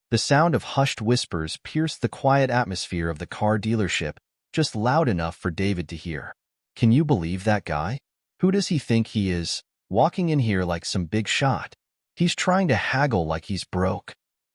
The sound of hushed whispers pierced the quiet atmosphere of the car dealership, just loud enough for David to hear. Can you believe that guy? Who does he think he is, walking in here like some big shot? He's trying to haggle like he's broke.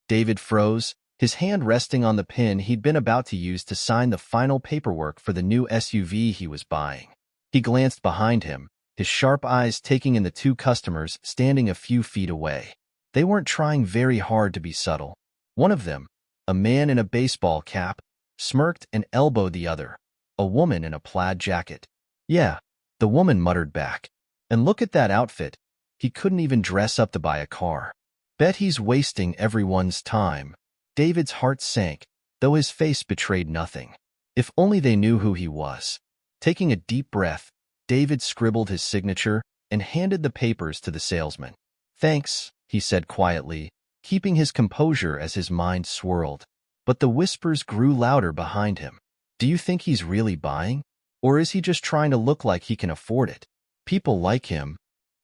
David froze, his hand resting on the pin he'd been about to use to sign the final paperwork for the new SUV he was buying. He glanced behind him, his sharp eyes taking in the two customers standing a few feet away. They weren't trying very hard to be subtle. One of them, a man in a baseball cap, smirked and elbowed the other, a woman in a plaid jacket. Yeah, the woman muttered back. And look at that outfit. He couldn't even dress up to buy a car. Bet he's wasting everyone's time. David's heart sank, though his face betrayed nothing. If only they knew who he was. Taking a deep breath, David scribbled his signature and handed the papers to the salesman. Thanks, he said quietly, keeping his composure as his mind swirled. But the whispers grew louder behind him. Do you think he's really buying? Or is he just trying to look like he can afford it? People like him.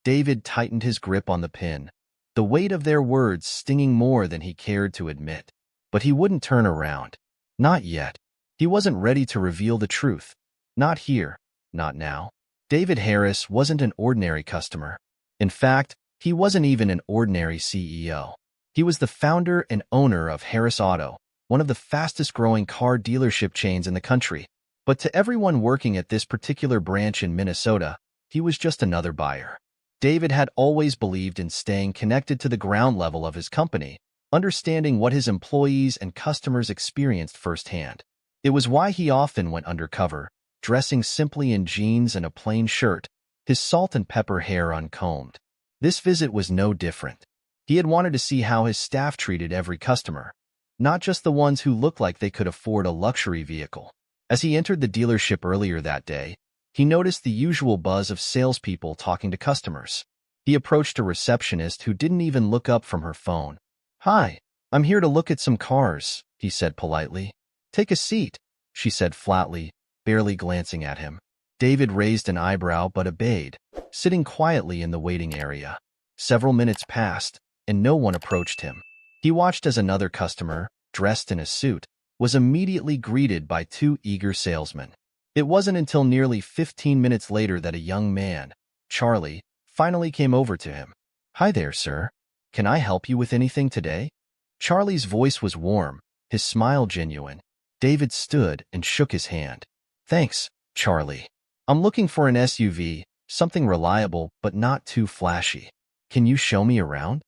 David tightened his grip on the pin, the weight of their words stinging more than he cared to admit. But he wouldn't turn around. Not yet. He wasn't ready to reveal the truth. Not here. Not now. David Harris wasn't an ordinary customer. In fact, he wasn't even an ordinary CEO. He was the founder and owner of Harris Auto, one of the fastest-growing car dealership chains in the country. But to everyone working at this particular branch in Minnesota, he was just another buyer. David had always believed in staying connected to the ground level of his company, understanding what his employees and customers experienced firsthand. It was why he often went undercover, dressing simply in jeans and a plain shirt, his salt and pepper hair uncombed. This visit was no different. He had wanted to see how his staff treated every customer, not just the ones who looked like they could afford a luxury vehicle. As he entered the dealership earlier that day, he noticed the usual buzz of salespeople talking to customers. He approached a receptionist who didn't even look up from her phone. "Hi, I'm here to look at some cars," he said politely. "Take a seat," she said flatly, barely glancing at him. David raised an eyebrow but obeyed, sitting quietly in the waiting area. Several minutes passed, and no one approached him. He watched as another customer, dressed in a suit, was immediately greeted by two eager salesmen. It wasn't until nearly 15 minutes later that a young man, Charlie, finally came over to him. "Hi there, sir. Can I help you with anything today?" Charlie's voice was warm, his smile genuine. David stood and shook his hand. "Thanks, Charlie. I'm looking for an SUV, something reliable but not too flashy. Can you show me around?"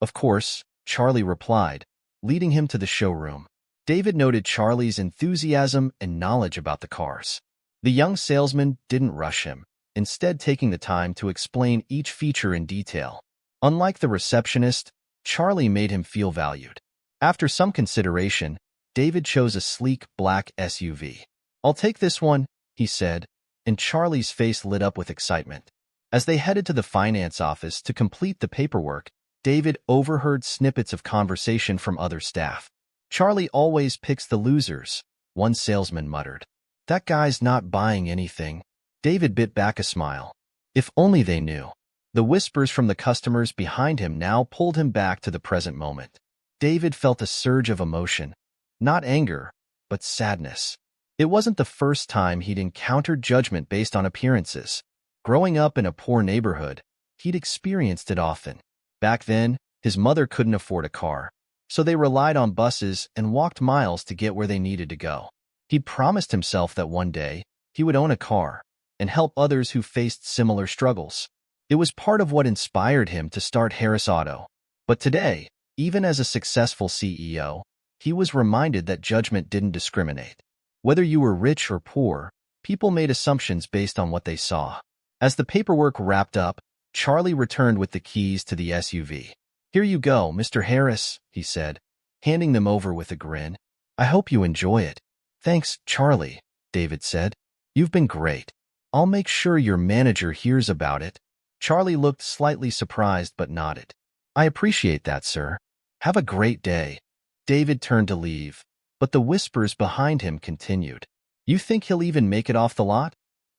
"Of course," Charlie replied, leading him to the showroom. David noted Charlie's enthusiasm and knowledge about the cars. The young salesman didn't rush him, instead taking the time to explain each feature in detail. Unlike the receptionist, Charlie made him feel valued. After some consideration, David chose a sleek black SUV. "I'll take this one," he said, and Charlie's face lit up with excitement. As they headed to the finance office to complete the paperwork, David overheard snippets of conversation from other staff. "Charlie always picks the losers," one salesman muttered. "That guy's not buying anything." David bit back a smile. If only they knew. The whispers from the customers behind him now pulled him back to the present moment. David felt a surge of emotion, not anger, but sadness. It wasn't the first time he'd encountered judgment based on appearances. Growing up in a poor neighborhood, he'd experienced it often. Back then, his mother couldn't afford a car, so they relied on buses and walked miles to get where they needed to go. He'd promised himself that one day, he would own a car and help others who faced similar struggles. It was part of what inspired him to start Harris Auto. But today, even as a successful CEO, he was reminded that judgment didn't discriminate. Whether you were rich or poor, people made assumptions based on what they saw. As the paperwork wrapped up, Charlie returned with the keys to the SUV. "Here you go, Mr. Harris," he said, handing them over with a grin. "I hope you enjoy it." "Thanks, Charlie," David said. "You've been great. I'll make sure your manager hears about it." Charlie looked slightly surprised but nodded. "I appreciate that, sir. Have a great day." David turned to leave, but the whispers behind him continued. "You think he'll even make it off the lot?"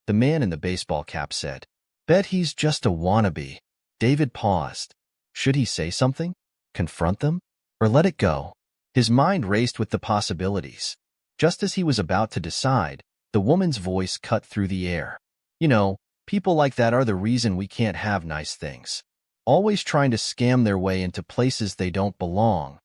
the man in the baseball cap said. "Bet he's just a wannabe." David paused. Should he say something? Confront them? Or let it go? His mind raced with the possibilities. Just as he was about to decide, the woman's voice cut through the air. You know, people like that are the reason we can't have nice things. Always trying to scam their way into places they don't belong.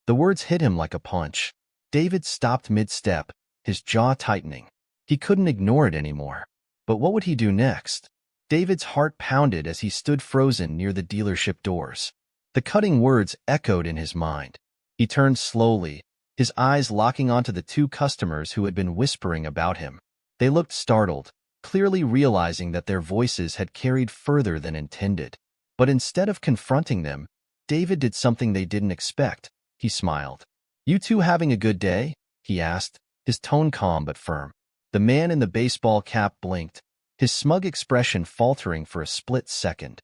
The words hit him like a punch. David stopped mid-step, his jaw tightening. He couldn't ignore it anymore. But what would he do next? David's heart pounded as he stood frozen near the dealership doors. The cutting words echoed in his mind. He turned slowly, his eyes locking onto the two customers who had been whispering about him. They looked startled, clearly realizing that their voices had carried further than intended. But instead of confronting them, David did something they didn't expect. He smiled. "You two having a good day?" he asked, his tone calm but firm. The man in the baseball cap blinked, his smug expression faltering for a split second.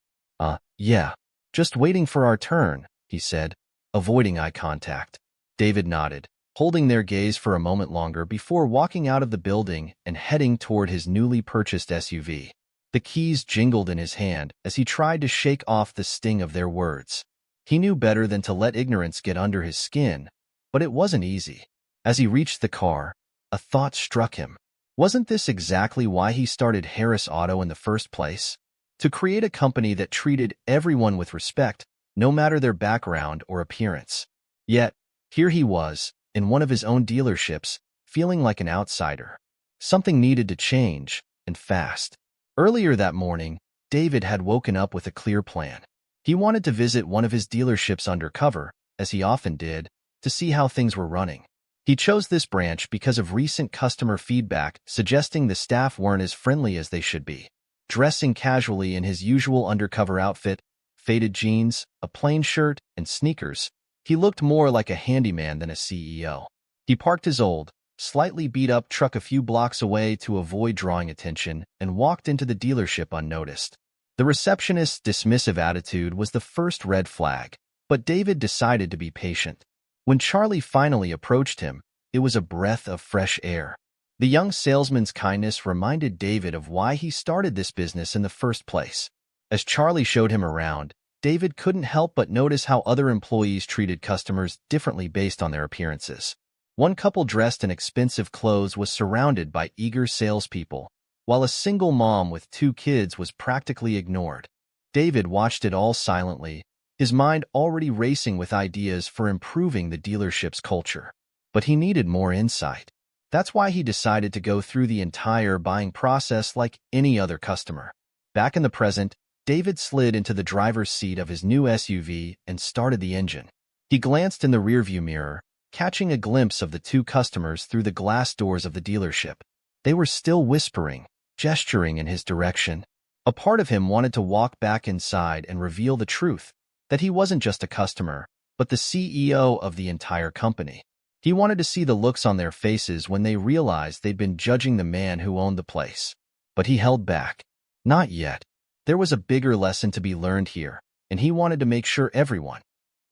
Yeah. Just waiting for our turn," he said, avoiding eye contact. David nodded, holding their gaze for a moment longer before walking out of the building and heading toward his newly purchased SUV. The keys jingled in his hand as he tried to shake off the sting of their words. He knew better than to let ignorance get under his skin, but it wasn't easy. As he reached the car, a thought struck him. Wasn't this exactly why he started Harris Auto in the first place? To create a company that treated everyone with respect, no matter their background or appearance. Yet, here he was, in one of his own dealerships, feeling like an outsider. Something needed to change, and fast. Earlier that morning, David had woken up with a clear plan. He wanted to visit one of his dealerships undercover, as he often did, to see how things were running. He chose this branch because of recent customer feedback suggesting the staff weren't as friendly as they should be. Dressing casually in his usual undercover outfit, faded jeans, a plain shirt, and sneakers, he looked more like a handyman than a CEO. He parked his old, slightly beat-up truck a few blocks away to avoid drawing attention and walked into the dealership unnoticed. The receptionist's dismissive attitude was the first red flag, but David decided to be patient. When Charlie finally approached him, it was a breath of fresh air. The young salesman's kindness reminded David of why he started this business in the first place. As Charlie showed him around, David couldn't help but notice how other employees treated customers differently based on their appearances. One couple dressed in expensive clothes was surrounded by eager salespeople, while a single mom with 2 kids was practically ignored. David watched it all silently, his mind already racing with ideas for improving the dealership's culture. But he needed more insight. That's why he decided to go through the entire buying process like any other customer. Back in the present, David slid into the driver's seat of his new SUV and started the engine. He glanced in the rearview mirror, catching a glimpse of the 2 customers through the glass doors of the dealership. They were still whispering, gesturing in his direction. A part of him wanted to walk back inside and reveal the truth, that he wasn't just a customer, but the CEO of the entire company. He wanted to see the looks on their faces when they realized they'd been judging the man who owned the place. But he held back. Not yet. There was a bigger lesson to be learned here, and he wanted to make sure everyone,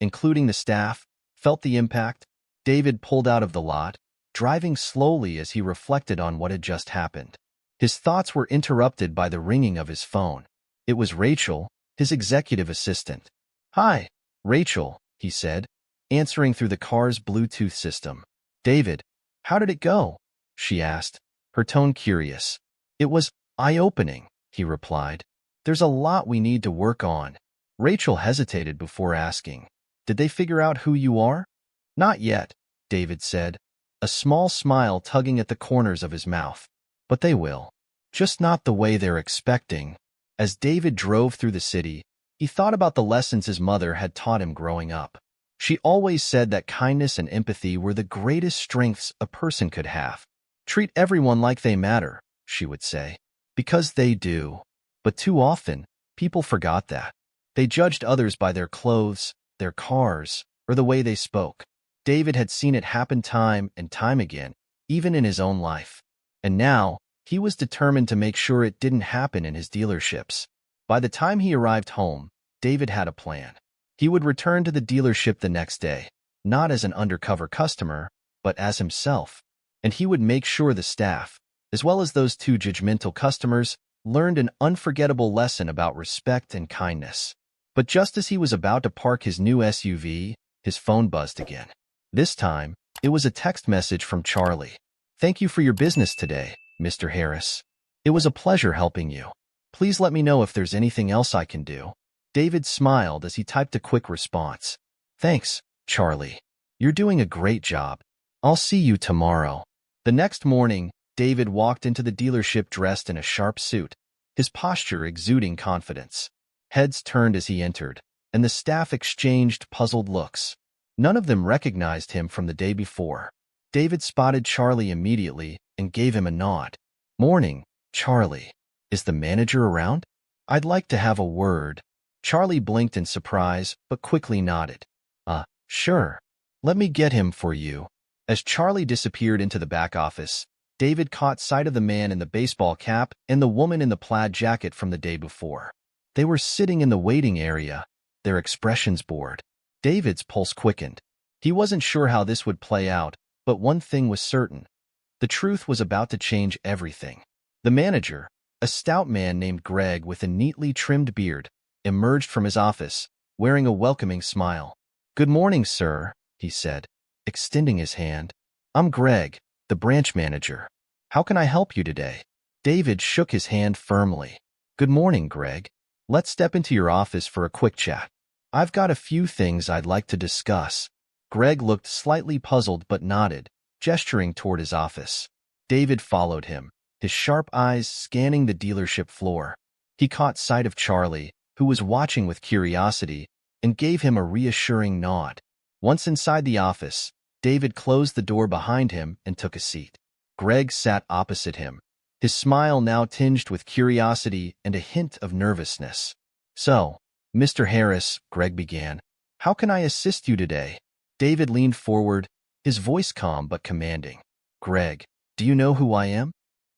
including the staff, felt the impact. David pulled out of the lot, driving slowly as he reflected on what had just happened. His thoughts were interrupted by the ringing of his phone. It was Rachel, his executive assistant. "Hi, Rachel," he said, answering through the car's Bluetooth system. "David, how did it go?" she asked, her tone curious. "It was eye-opening," he replied. "There's a lot we need to work on." Rachel hesitated before asking, "Did they figure out who you are?" "Not yet," David said, a small smile tugging at the corners of his mouth. "But they will. Just not the way they're expecting." As David drove through the city, he thought about the lessons his mother had taught him growing up. She always said that kindness and empathy were the greatest strengths a person could have. "Treat everyone like they matter," she would say. Because they do. But too often, people forgot that. They judged others by their clothes, their cars, or the way they spoke. David had seen it happen time and time again, even in his own life. And now, he was determined to make sure it didn't happen in his dealerships. By the time he arrived home, David had a plan. He would return to the dealership the next day, not as an undercover customer, but as himself. And he would make sure the staff, as well as those 2 judgmental customers, learned an unforgettable lesson about respect and kindness. But just as he was about to park his new SUV, his phone buzzed again. This time, it was a text message from Charlie. "Thank you for your business today, Mr. Harris. It was a pleasure helping you. Please let me know if there's anything else I can do." David smiled as he typed a quick response. "Thanks, Charlie. You're doing a great job. I'll see you tomorrow." The next morning, David walked into the dealership dressed in a sharp suit, his posture exuding confidence. Heads turned as he entered, and the staff exchanged puzzled looks. None of them recognized him from the day before. David spotted Charlie immediately and gave him a nod. "Morning, Charlie. Is the manager around? I'd like to have a word." Charlie blinked in surprise, but quickly nodded. Sure. Let me get him for you." As Charlie disappeared into the back office, David caught sight of the man in the baseball cap and the woman in the plaid jacket from the day before. They were sitting in the waiting area, their expressions bored. David's pulse quickened. He wasn't sure how this would play out, but one thing was certain. The truth was about to change everything. The manager, a stout man named Greg with a neatly trimmed beard, emerged from his office, wearing a welcoming smile. "Good morning, sir," he said, extending his hand. "I'm Greg, the branch manager. How can I help you today?" David shook his hand firmly. "Good morning, Greg. Let's step into your office for a quick chat. I've got a few things I'd like to discuss." Greg looked slightly puzzled but nodded, gesturing toward his office. David followed him, his sharp eyes scanning the dealership floor. He caught sight of Charlie, who was watching with curiosity, and gave him a reassuring nod. Once inside the office, David closed the door behind him and took a seat. Greg sat opposite him, his smile now tinged with curiosity and a hint of nervousness. "So, Mr. Harris," Greg began, "how can I assist you today?" David leaned forward, his voice calm but commanding. "Greg, do you know who I am?"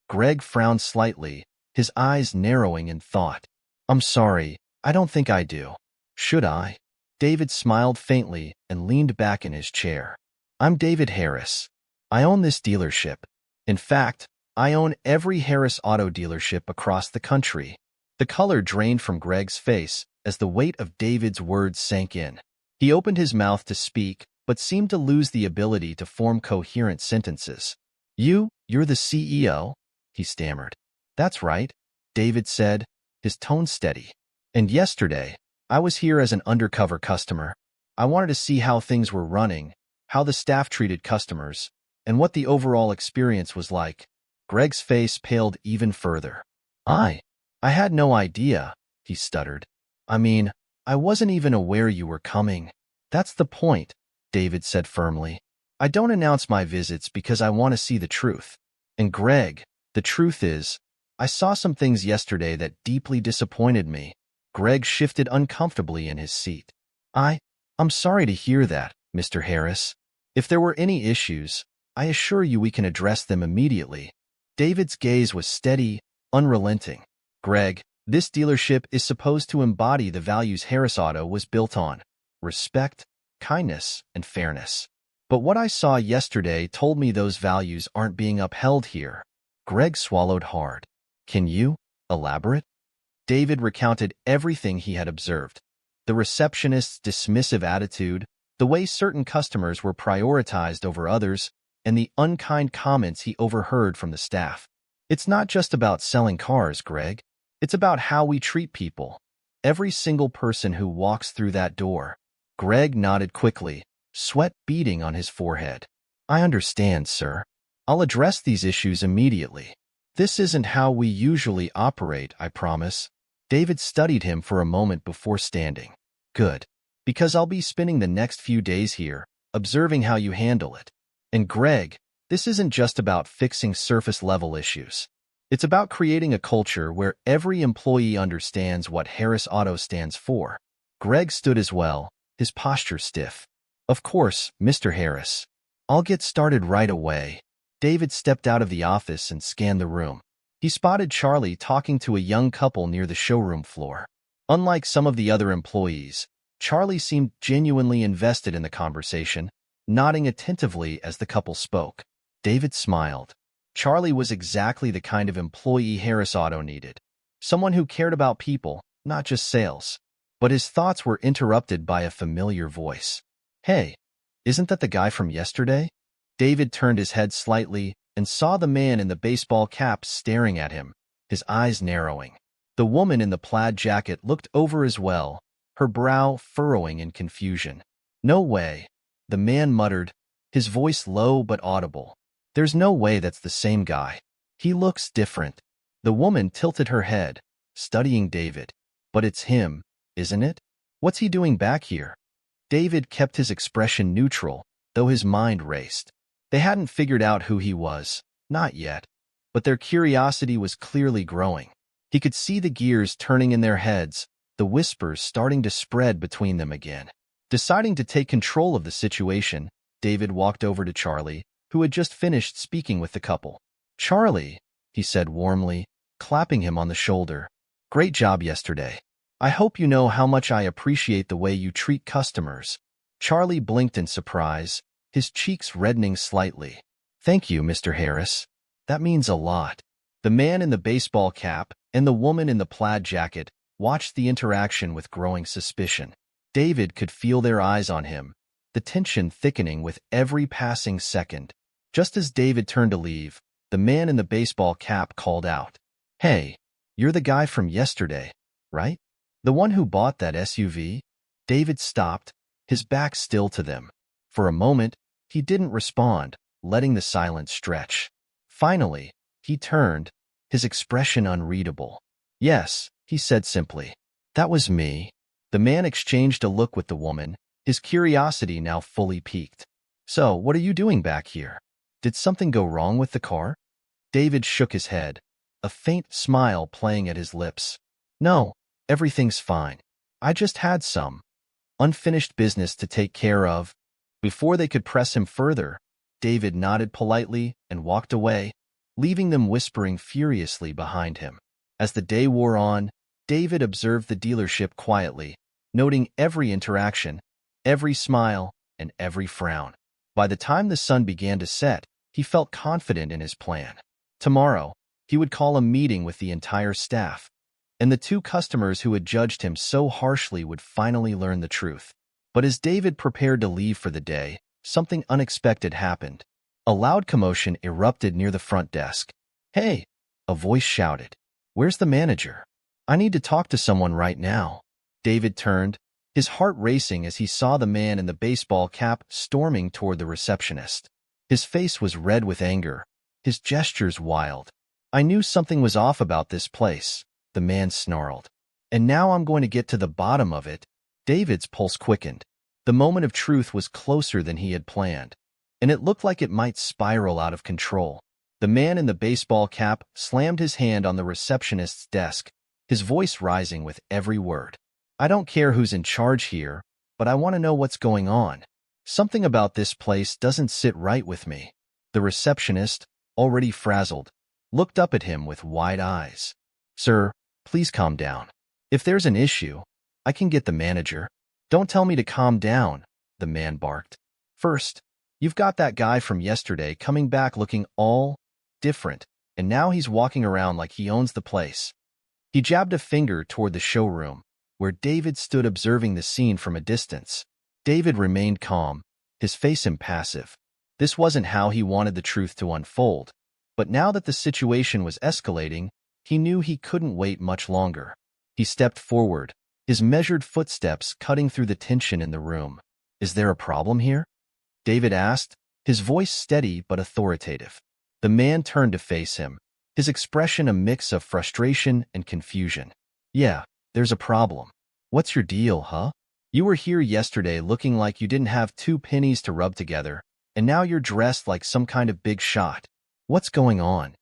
Greg frowned slightly, his eyes narrowing in thought. "I'm sorry, I don't think I do. Should I?" David smiled faintly and leaned back in his chair. "I'm David Harris. I own this dealership. In fact, I own every Harris auto dealership across the country." The color drained from Greg's face as the weight of David's words sank in. He opened his mouth to speak, but seemed to lose the ability to form coherent sentences. You're the CEO?" he stammered. "That's right," David said, his tone steady. "And yesterday, I was here as an undercover customer. I wanted to see how things were running, how the staff treated customers, and what the overall experience was like." Greg's face paled even further. I had no idea," he stuttered. "I mean, I wasn't even aware you were coming." "That's the point," David said firmly. "I don't announce my visits because I want to see the truth. And Greg, the truth is, I saw some things yesterday that deeply disappointed me." Greg shifted uncomfortably in his seat. I'm sorry to hear that, Mr. Harris. If there were any issues, I assure you we can address them immediately." David's gaze was steady, unrelenting. "Greg, this dealership is supposed to embody the values Harris Auto was built on: respect, kindness, and fairness. But what I saw yesterday told me those values aren't being upheld here." Greg swallowed hard. "Can you elaborate?" David recounted everything he had observed: the receptionist's dismissive attitude, the way certain customers were prioritized over others, and the unkind comments he overheard from the staff. "It's not just about selling cars, Greg. It's about how we treat people. Every single person who walks through that door." Greg nodded quickly, sweat beading on his forehead. "I understand, sir. I'll address these issues immediately. This isn't how we usually operate, I promise." David studied him for a moment before standing. "Good. Because I'll be spending the next few days here, observing how you handle it. And Greg, this isn't just about fixing surface-level issues. It's about creating a culture where every employee understands what Harris Auto stands for." Greg stood as well, his posture stiff. "Of course, Mr. Harris. I'll get started right away." David stepped out of the office and scanned the room. He spotted Charlie talking to a young couple near the showroom floor. Unlike some of the other employees, Charlie seemed genuinely invested in the conversation, nodding attentively as the couple spoke. David smiled. Charlie was exactly the kind of employee Harris Auto needed. Someone who cared about people, not just sales. But his thoughts were interrupted by a familiar voice. "Hey, Isn't that the guy from yesterday? David turned his head slightly and saw the man in the baseball cap staring at him, his eyes narrowing. The woman in the plaid jacket looked over as well, her brow furrowing in confusion. No way, the man muttered, his voice low but audible. There's no way that's the same guy. He looks different. The woman tilted her head, studying David. But it's him, isn't it? What's he doing back here? David kept his expression neutral, though his mind raced. They hadn't figured out who he was, not yet, but their curiosity was clearly growing. He could see the gears turning in their heads, the whispers starting to spread between them again. Deciding to take control of the situation, David walked over to Charlie, who had just finished speaking with the couple. "Charlie," he said warmly, clapping him on the shoulder. "Great job yesterday. I hope you know how much I appreciate the way you treat customers." Charlie blinked in surprise, his cheeks reddening slightly. "Thank you, Mr. Harris. That means a lot." The man in the baseball cap and the woman in the plaid jacket watched the interaction with growing suspicion. David could feel their eyes on him, the tension thickening with every passing second. Just as David turned to leave, the man in the baseball cap called out, "Hey, you're the guy from yesterday, right? The one who bought that SUV?" David stopped, his back still to them. For a moment, he didn't respond, letting the silence stretch. Finally, he turned, his expression unreadable. "Yes," he said simply. "That was me." The man exchanged a look with the woman, his curiosity now fully piqued. "So, what are you doing back here? Did something go wrong with the car?" David shook his head, a faint smile playing at his lips. "No, everything's fine. I just had some unfinished business to take care of." Before they could press him further, David nodded politely and walked away, leaving them whispering furiously behind him. As the day wore on, David observed the dealership quietly, noting every interaction, every smile, and every frown. By the time the sun began to set, he felt confident in his plan. Tomorrow, he would call a meeting with the entire staff, and the two customers who had judged him so harshly would finally learn the truth. But as David prepared to leave for the day, something unexpected happened. A loud commotion erupted near the front desk. "Hey!" a voice shouted. "Where's the manager? I need to talk to someone right now." David turned, his heart racing as he saw the man in the baseball cap storming toward the receptionist. His face was red with anger, his gestures wild. "I knew something was off about this place," the man snarled. "And now I'm going to get to the bottom of it." David's pulse quickened. The moment of truth was closer than he had planned, and it looked like it might spiral out of control. The man in the baseball cap slammed his hand on the receptionist's desk, his voice rising with every word. "I don't care who's in charge here, but I want to know what's going on. Something about this place doesn't sit right with me." The receptionist, already frazzled, looked up at him with wide eyes. "Sir, please calm down. If there's an issue, I can get the manager." "Don't tell me to calm down," the man barked. "First, you've got that guy from yesterday coming back looking all different, and now he's walking around like he owns the place." He jabbed a finger toward the showroom, where David stood observing the scene from a distance. David remained calm, his face impassive. This wasn't how he wanted the truth to unfold, but now that the situation was escalating, he knew he couldn't wait much longer. He stepped forward, his measured footsteps cutting through the tension in the room. "Is there a problem here?" David asked, his voice steady but authoritative. The man turned to face him, his expression a mix of frustration and confusion. "Yeah, there's a problem. What's your deal, huh? You were here yesterday looking like you didn't have two pennies to rub together, and now you're dressed like some kind of big shot. What's going on?"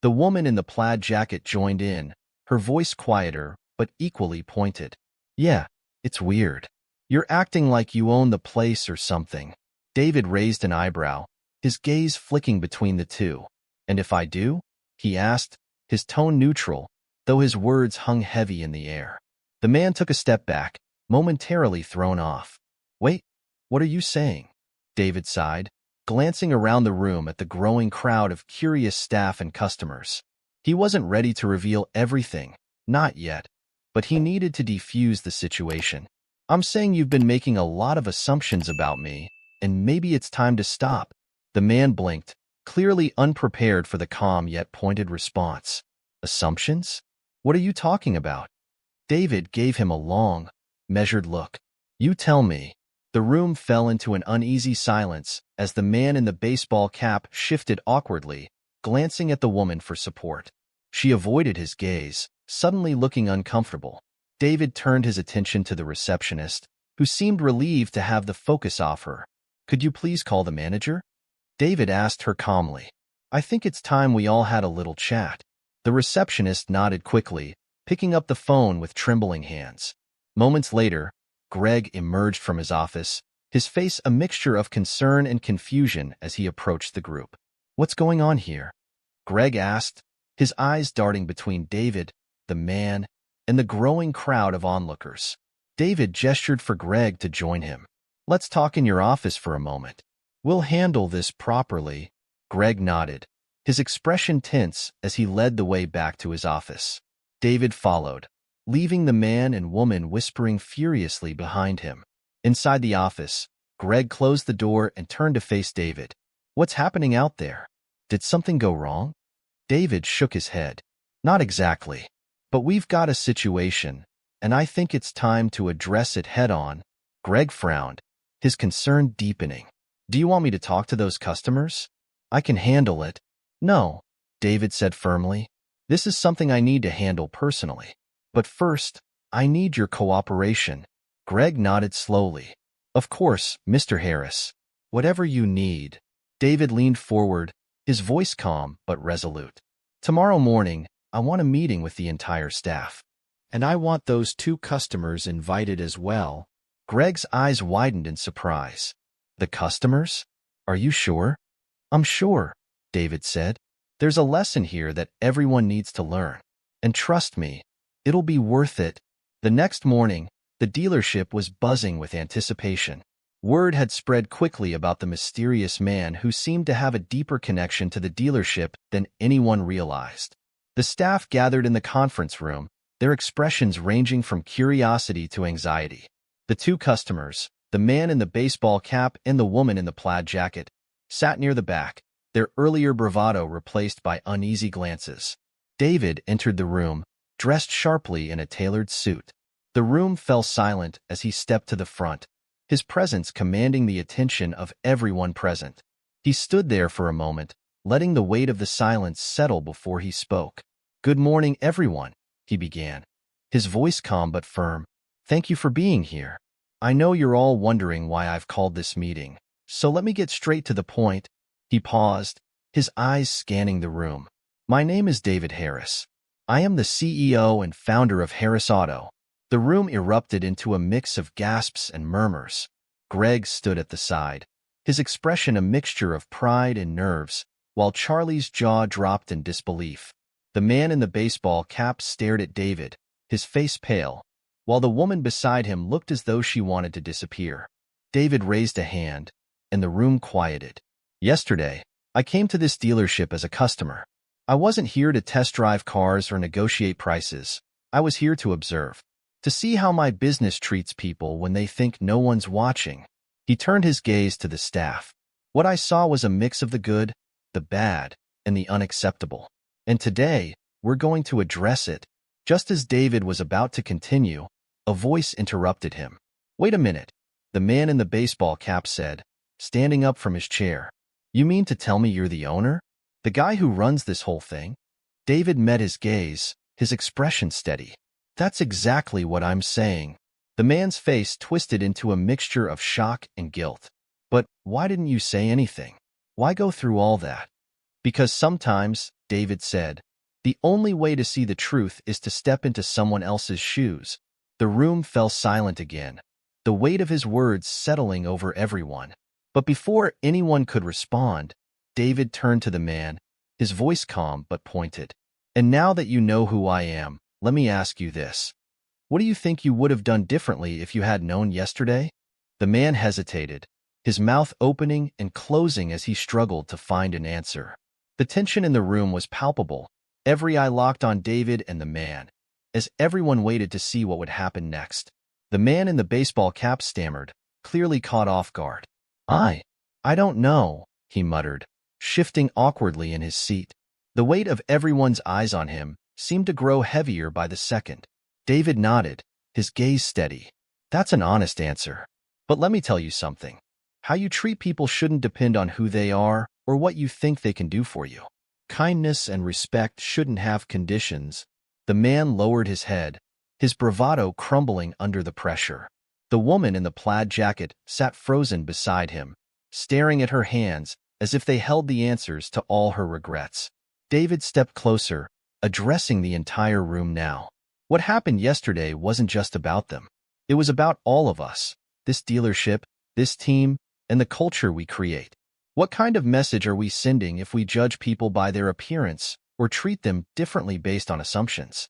The woman in the plaid jacket joined in, her voice quieter but equally pointed. "Yeah, it's weird. You're acting like you own the place or something." David raised an eyebrow, his gaze flicking between the two. "And if I do?" he asked, his tone neutral, though his words hung heavy in the air. The man took a step back, momentarily thrown off. "Wait, what are you saying?" David sighed, glancing around the room at the growing crowd of curious staff and customers. He wasn't ready to reveal everything, not yet, but he needed to defuse the situation. "I'm saying you've been making a lot of assumptions about me, and maybe it's time to stop. The man blinked, clearly unprepared for the calm yet pointed response. Assumptions? What are you talking about? David gave him a long, measured look. You tell me. The room fell into an uneasy silence as the man in the baseball cap shifted awkwardly, glancing at the woman for support. She avoided his gaze, suddenly looking uncomfortable. David turned his attention to the receptionist, who seemed relieved to have the focus off her. Could you please call the manager? David asked her calmly. I think it's time we all had a little chat. The receptionist nodded quickly, picking up the phone with trembling hands. Moments later, Greg emerged from his office, his face a mixture of concern and confusion as he approached the group. What's going on here? Greg asked, his eyes darting between David, the man, and the growing crowd of onlookers. David gestured for Greg to join him. Let's talk in your office for a moment. We'll handle this properly. Greg nodded, his expression tense as he led the way back to his office. David followed, leaving the man and woman whispering furiously behind him. Inside the office, Greg closed the door and turned to face David. What's happening out there? Did something go wrong? David shook his head. Not exactly. But we've got a situation, and I think it's time to address it head-on. Greg frowned, his concern deepening. Do you want me to talk to those customers? I can handle it. No, David said firmly. This is something I need to handle personally. But first, I need your cooperation. Greg nodded slowly. Of course, Mr. Harris. Whatever you need. David leaned forward, his voice calm but resolute. Tomorrow morning, I want a meeting with the entire staff. And I want those 2 customers invited as well. Greg's eyes widened in surprise. The customers? Are you sure? I'm sure, David said. There's a lesson here that everyone needs to learn. And trust me, it'll be worth it. The next morning, the dealership was buzzing with anticipation. Word had spread quickly about the mysterious man who seemed to have a deeper connection to the dealership than anyone realized. The staff gathered in the conference room, their expressions ranging from curiosity to anxiety. The 2 customers, the man in the baseball cap and the woman in the plaid jacket, sat near the back, their earlier bravado replaced by uneasy glances. David entered the room, dressed sharply in a tailored suit. The room fell silent as he stepped to the front, his presence commanding the attention of everyone present. He stood there for a moment, letting the weight of the silence settle before he spoke. Good morning, everyone, he began, his voice calm but firm. Thank you for being here. I know you're all wondering why I've called this meeting, so let me get straight to the point. He paused, his eyes scanning the room. My name is David Harris. I am the CEO and founder of Harris Auto. The room erupted into a mix of gasps and murmurs. Greg stood at the side, his expression a mixture of pride and nerves, while Charlie's jaw dropped in disbelief. The man in the baseball cap stared at David, his face pale, while the woman beside him looked as though she wanted to disappear. David raised a hand, and the room quieted. Yesterday, I came to this dealership as a customer. I wasn't here to test drive cars or negotiate prices. I was here to observe, to see how my business treats people when they think no one's watching. He turned his gaze to the staff. What I saw was a mix of the good, the bad, and the unacceptable. And today, we're going to address it. Just as David was about to continue, a voice interrupted him. Wait a minute, the man in the baseball cap said, standing up from his chair. You mean to tell me you're the owner? The guy who runs this whole thing? David met his gaze, his expression steady. That's exactly what I'm saying. The man's face twisted into a mixture of shock and guilt. But why didn't you say anything? Why go through all that? Because sometimes, David said, the only way to see the truth is to step into someone else's shoes. The room fell silent again, the weight of his words settling over everyone. But before anyone could respond, David turned to the man, his voice calm but pointed. And now that you know who I am, let me ask you this. What do you think you would have done differently if you had known yesterday? The man hesitated, his mouth opening and closing as he struggled to find an answer. The tension in the room was palpable, every eye locked on David and the man, as everyone waited to see what would happen next. The man in the baseball cap stammered, clearly caught off guard. I don't know, he muttered, shifting awkwardly in his seat. The weight of everyone's eyes on him seemed to grow heavier by the second. David nodded, his gaze steady. That's an honest answer. But let me tell you something. How you treat people shouldn't depend on who they are or what you think they can do for you. Kindness and respect shouldn't have conditions. The man lowered his head, his bravado crumbling under the pressure. The woman in the plaid jacket sat frozen beside him, staring at her hands as if they held the answers to all her regrets. David stepped closer, addressing the entire room now. What happened yesterday wasn't just about them. It was about all of us, this dealership, this team, and the culture we create. What kind of message are we sending if we judge people by their appearance or treat them differently based on assumptions?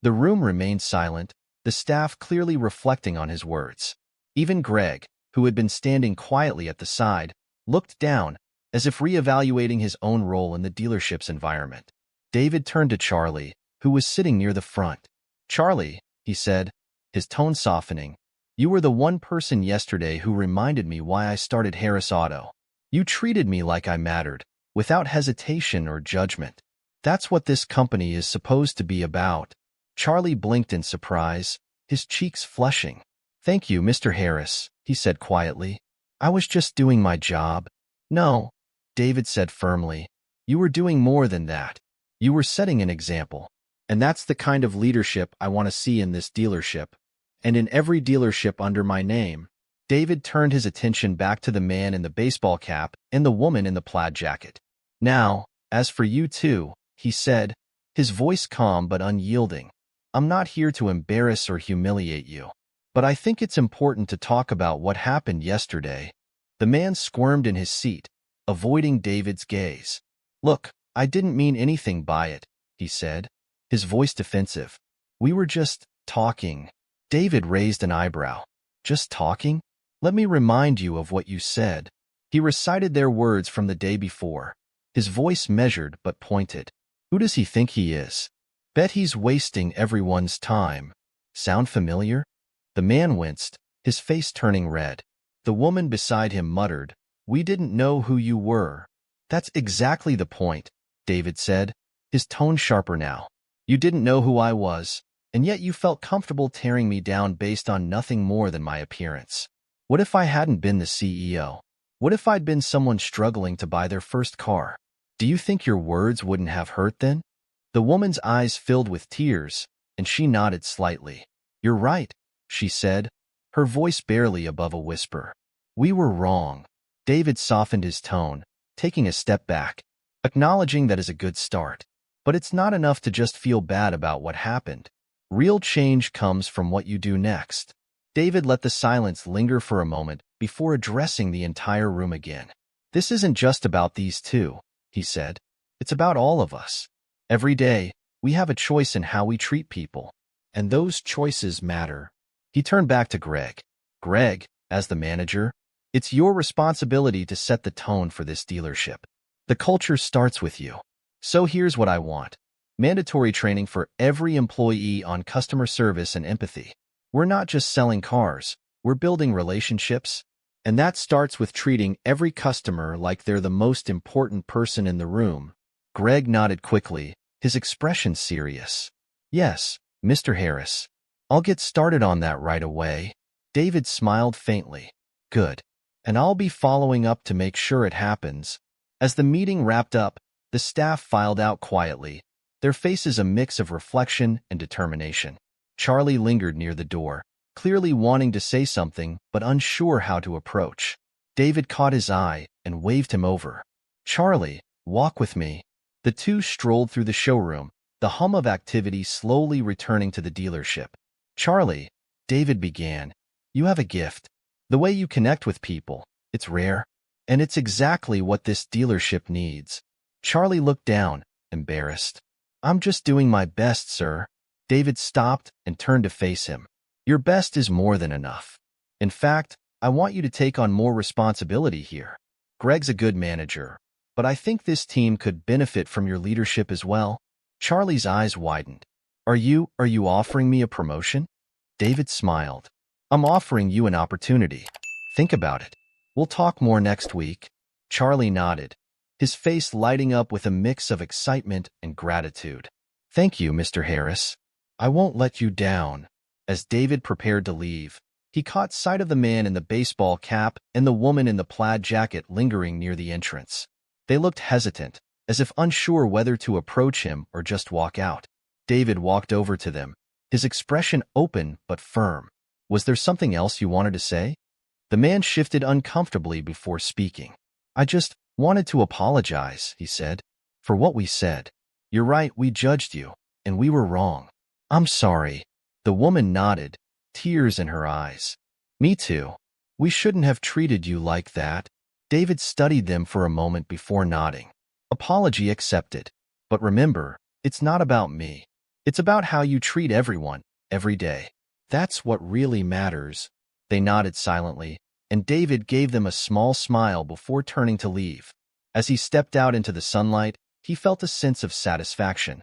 The room remained silent, the staff clearly reflecting on his words. Even Greg, who had been standing quietly at the side, looked down, as if reevaluating his own role in the dealership's environment. David turned to Charlie, who was sitting near the front. "Charlie," he said, his tone softening, "you were the one person yesterday who reminded me why I started Harris Auto. You treated me like I mattered, without hesitation or judgment. That's what this company is supposed to be about." Charlie blinked in surprise, his cheeks flushing. "Thank you, Mr. Harris," he said quietly. "I was just doing my job." "No," David said firmly. "You were doing more than that. You were setting an example. And that's the kind of leadership I want to see in this dealership, and in every dealership under my name." David turned his attention back to the man in the baseball cap and the woman in the plaid jacket. "Now, as for you two," he said, his voice calm but unyielding, "I'm not here to embarrass or humiliate you. But I think it's important to talk about what happened yesterday." The man squirmed in his seat, avoiding David's gaze. "Look, I didn't mean anything by it," he said, his voice defensive. "We were just talking." David raised an eyebrow. "Just talking? Let me remind you of what you said." He recited their words from the day before, his voice measured but pointed. "Who does he think he is? Bet he's wasting everyone's time. Sound familiar?" The man winced, his face turning red. The woman beside him muttered, "We didn't know who you were." "That's exactly the point," David said, his tone sharper now. "You didn't know who I was, and yet you felt comfortable tearing me down based on nothing more than my appearance. What if I hadn't been the CEO? What if I'd been someone struggling to buy their first car? Do you think your words wouldn't have hurt then?" The woman's eyes filled with tears, and she nodded slightly. "You're right," she said, her voice barely above a whisper. "We were wrong." David softened his tone, taking a step back, acknowledging that is a good start. But it's not enough to just feel bad about what happened. Real change comes from what you do next. David let the silence linger for a moment before addressing the entire room again. "This isn't just about these two," he said. "It's about all of us. Every day, we have a choice in how we treat people, and those choices matter." He turned back to Greg. "Greg, as the manager, it's your responsibility to set the tone for this dealership. The culture starts with you. So here's what I want. Mandatory training for every employee on customer service and empathy. We're not just selling cars, we're building relationships. And that starts with treating every customer like they're the most important person in the room." Greg nodded quickly, his expression serious. "Yes, Mr. Harris. I'll get started on that right away." David smiled faintly. "Good. And I'll be following up to make sure it happens." As the meeting wrapped up, the staff filed out quietly, their faces a mix of reflection and determination. Charlie lingered near the door, clearly wanting to say something but unsure how to approach. David caught his eye and waved him over. "Charlie, walk with me." The two strolled through the showroom, the hum of activity slowly returning to the dealership. "Charlie," David began, "you have a gift. The way you connect with people, it's rare. And it's exactly what this dealership needs." Charlie looked down, embarrassed. "I'm just doing my best, sir." David stopped and turned to face him. "Your best is more than enough. In fact, I want you to take on more responsibility here. Greg's a good manager, but I think this team could benefit from your leadership as well." Charlie's eyes widened. Are you offering me a promotion?" David smiled. "I'm offering you an opportunity. Think about it. We'll talk more next week. Charlie nodded, his face lighting up with a mix of excitement and gratitude. Thank you, Mr. Harris. I won't let you down. As David prepared to leave, he caught sight of the man in the baseball cap and the woman in the plaid jacket lingering near the entrance. They looked hesitant, as if unsure whether to approach him or just walk out. David walked over to them, his expression open but firm. Was there something else you wanted to say? The man shifted uncomfortably before speaking. I just wanted to apologize, he said, for what we said. You're right, we judged you, and we were wrong. I'm sorry. The woman nodded, tears in her eyes. Me too. We shouldn't have treated you like that. David studied them for a moment before nodding. Apology accepted. But remember, it's not about me. It's about how you treat everyone, every day. That's what really matters. They nodded silently, and David gave them a small smile before turning to leave. As he stepped out into the sunlight, he felt a sense of satisfaction,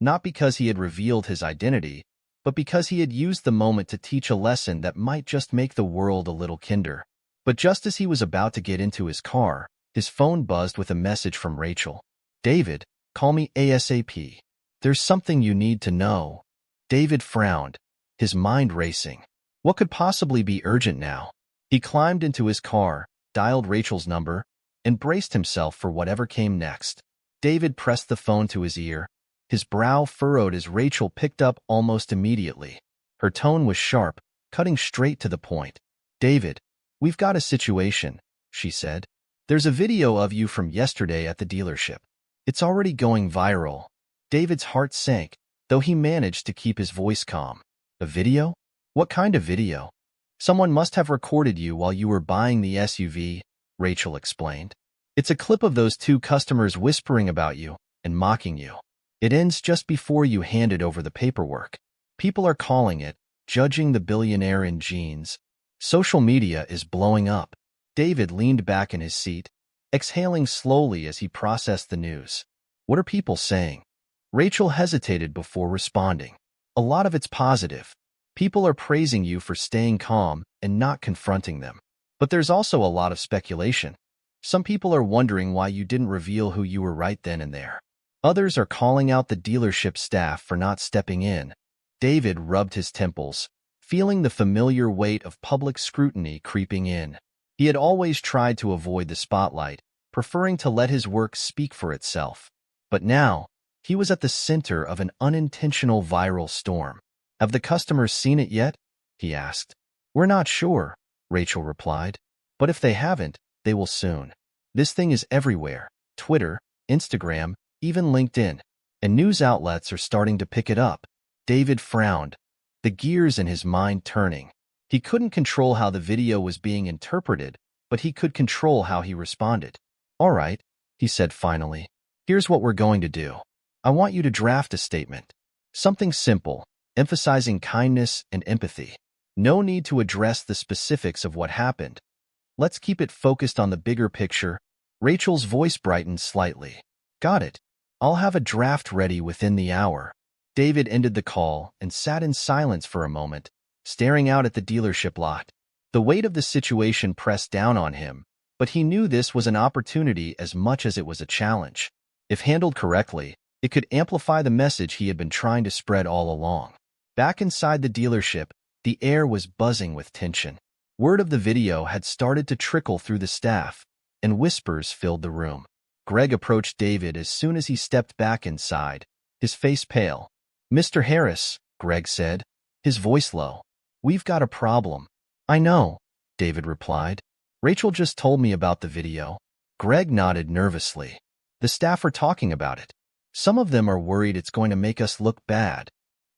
not because he had revealed his identity, but because he had used the moment to teach a lesson that might just make the world a little kinder. But just as he was about to get into his car, his phone buzzed with a message from Rachel. David, call me ASAP. There's something you need to know. David frowned, his mind racing. What could possibly be urgent now? He climbed into his car, dialed Rachel's number, and braced himself for whatever came next. David pressed the phone to his ear, his brow furrowed as Rachel picked up almost immediately. Her tone was sharp, cutting straight to the point. David, we've got a situation, she said. There's a video of you from yesterday at the dealership. It's already going viral. David's heart sank, though he managed to keep his voice calm. A video? What kind of video? Someone must have recorded you while you were buying the SUV, Rachel explained. It's a clip of those two customers whispering about you and mocking you. It ends just before you handed over the paperwork. People are calling it, judging the billionaire in jeans. Social media is blowing up. David leaned back in his seat, exhaling slowly as he processed the news. What are people saying? Rachel hesitated before responding. A lot of it's positive. People are praising you for staying calm and not confronting them. But there's also a lot of speculation. Some people are wondering why you didn't reveal who you were right then and there. Others are calling out the dealership staff for not stepping in. David rubbed his temples, feeling the familiar weight of public scrutiny creeping in. He had always tried to avoid the spotlight, preferring to let his work speak for itself. But now, he was at the center of an unintentional viral storm. Have the customers seen it yet? He asked. We're not sure, Rachel replied. But if they haven't, they will soon. This thing is everywhere. Twitter, Instagram, even LinkedIn. And news outlets are starting to pick it up. David frowned, the gears in his mind turning. He couldn't control how the video was being interpreted, but he could control how he responded. All right, he said finally. Here's what we're going to do. I want you to draft a statement. Something simple, emphasizing kindness and empathy. No need to address the specifics of what happened. Let's keep it focused on the bigger picture. Rachel's voice brightened slightly. Got it. I'll have a draft ready within the hour. David ended the call and sat in silence for a moment, staring out at the dealership lot. The weight of the situation pressed down on him, but he knew this was an opportunity as much as it was a challenge. If handled correctly, it could amplify the message he had been trying to spread all along. Back inside the dealership, the air was buzzing with tension. Word of the video had started to trickle through the staff, and whispers filled the room. Greg approached David as soon as he stepped back inside, his face pale. Mr. Harris, Greg said, his voice low. We've got a problem. I know, David replied. Rachel just told me about the video. Greg nodded nervously. The staff are talking about it. Some of them are worried it's going to make us look bad.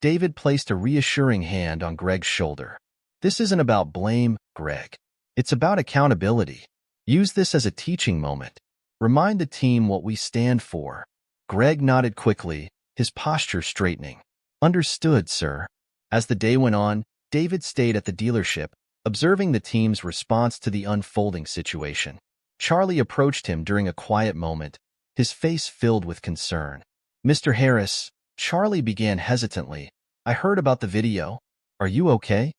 David placed a reassuring hand on Greg's shoulder. This isn't about blame, Greg. It's about accountability. Use this as a teaching moment. Remind the team what we stand for. Greg nodded quickly, his posture straightening. Understood, sir. As the day went on, David stayed at the dealership, observing the team's response to the unfolding situation. Charlie approached him during a quiet moment, his face filled with concern. Mr. Harris, Charlie began hesitantly. I heard about the video. Are you okay?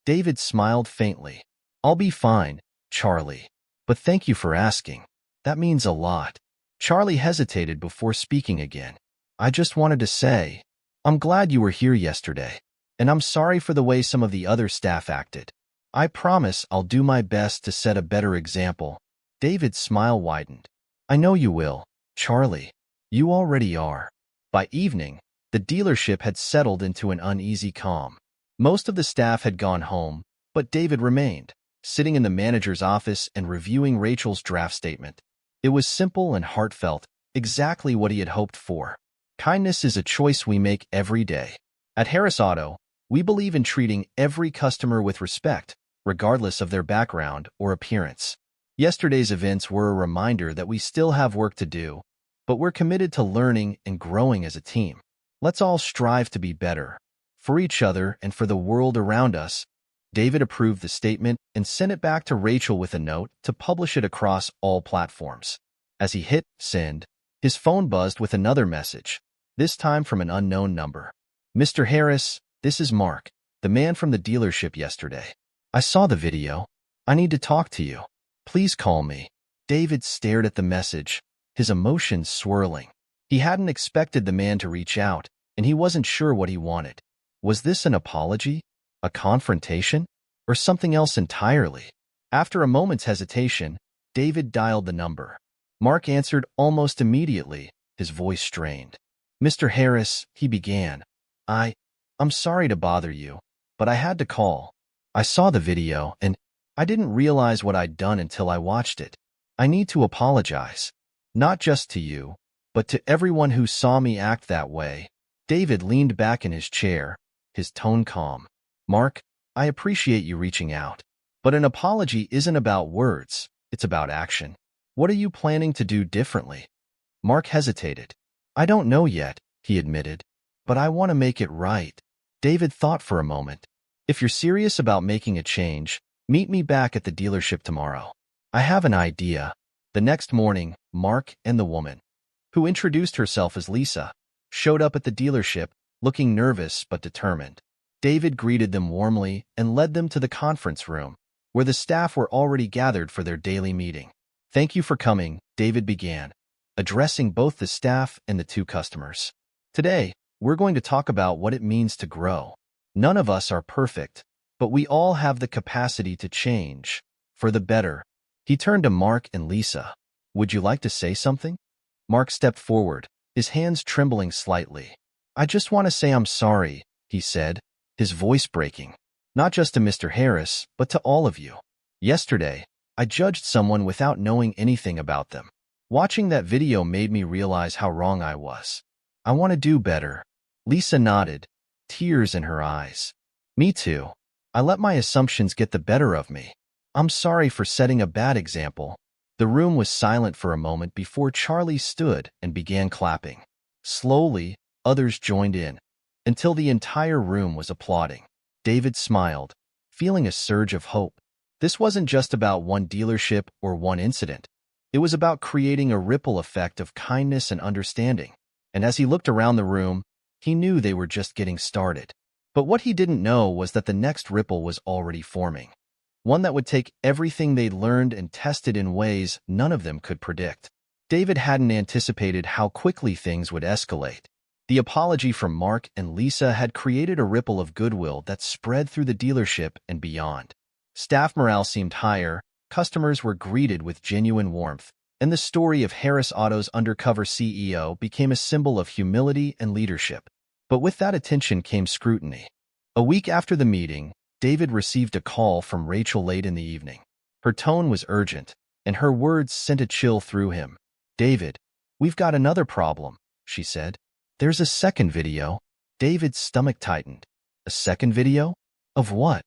David smiled faintly. I'll be fine, Charlie. but thank you for asking. That means a lot. Charlie hesitated before speaking again. I just wanted to say, I'm glad you were here yesterday, and I'm sorry for the way some of the other staff acted. I promise I'll do my best to set a better example. David's smile widened. I know you will, Charlie. You already are. By evening, the dealership had settled into an uneasy calm. Most of the staff had gone home, but David remained, sitting in the manager's office and reviewing Rachel's draft statement. It was simple and heartfelt, exactly what he had hoped for. Kindness is a choice we make every day. At Harris Auto, we believe in treating every customer with respect, regardless of their background or appearance. Yesterday's events were a reminder that we still have work to do, but we're committed to learning and growing as a team. Let's all strive to be better, for each other and for the world around us. David approved the statement and sent it back to Rachel with a note to publish it across all platforms. As he hit send, his phone buzzed with another message, this time from an unknown number. Mr. Harris, this is Mark, the man from the dealership yesterday. I saw the video. I need to talk to you. Please call me. David stared at the message, his emotions swirling. He hadn't expected the man to reach out, and he wasn't sure what he wanted. Was this an apology? A confrontation? Or something else entirely? After a moment's hesitation, David dialed the number. Mark answered almost immediately, his voice strained. Mr. Harris, he began. I'm sorry to bother you, but I had to call. I saw the video, and I didn't realize what I'd done until I watched it. I need to apologize. Not just to you, but to everyone who saw me act that way. David leaned back in his chair, his tone calm. Mark, I appreciate you reaching out, but an apology isn't about words, it's about action. What are you planning to do differently? Mark hesitated. I don't know yet, he admitted, but I want to make it right. David thought for a moment. If you're serious about making a change, meet me back at the dealership tomorrow. I have an idea. The next morning, Mark and the woman, who introduced herself as Lisa, showed up at the dealership, looking nervous but determined. David greeted them warmly and led them to the conference room, where the staff were already gathered for their daily meeting. Thank you for coming, David began, addressing both the staff and the two customers. Today, we're going to talk about what it means to grow. None of us are perfect, but we all have the capacity to change, for the better. He turned to Mark and Lisa. Would you like to say something? Mark stepped forward, his hands trembling slightly. I just want to say I'm sorry, he said, his voice breaking. Not just to Mr. Harris, but to all of you. Yesterday, I judged someone without knowing anything about them. Watching that video made me realize how wrong I was. I want to do better. Lisa nodded, tears in her eyes. Me too. I let my assumptions get the better of me. I'm sorry for setting a bad example. The room was silent for a moment before Charlie stood and began clapping. Slowly, others joined in, until the entire room was applauding. David smiled, feeling a surge of hope. This wasn't just about one dealership or one incident. It was about creating a ripple effect of kindness and understanding. And as he looked around the room, he knew they were just getting started. But what he didn't know was that the next ripple was already forming. One that would take everything they'd learned and test it in ways none of them could predict. David hadn't anticipated how quickly things would escalate. The apology from Mark and Lisa had created a ripple of goodwill that spread through the dealership and beyond. Staff morale seemed higher, customers were greeted with genuine warmth, and the story of Harris Auto's undercover CEO became a symbol of humility and leadership. But with that attention came scrutiny. A week after the meeting, David received a call from Rachel late in the evening. Her tone was urgent, and her words sent a chill through him. David, we've got another problem, she said. There's a second video. David's stomach tightened. A second video? Of what?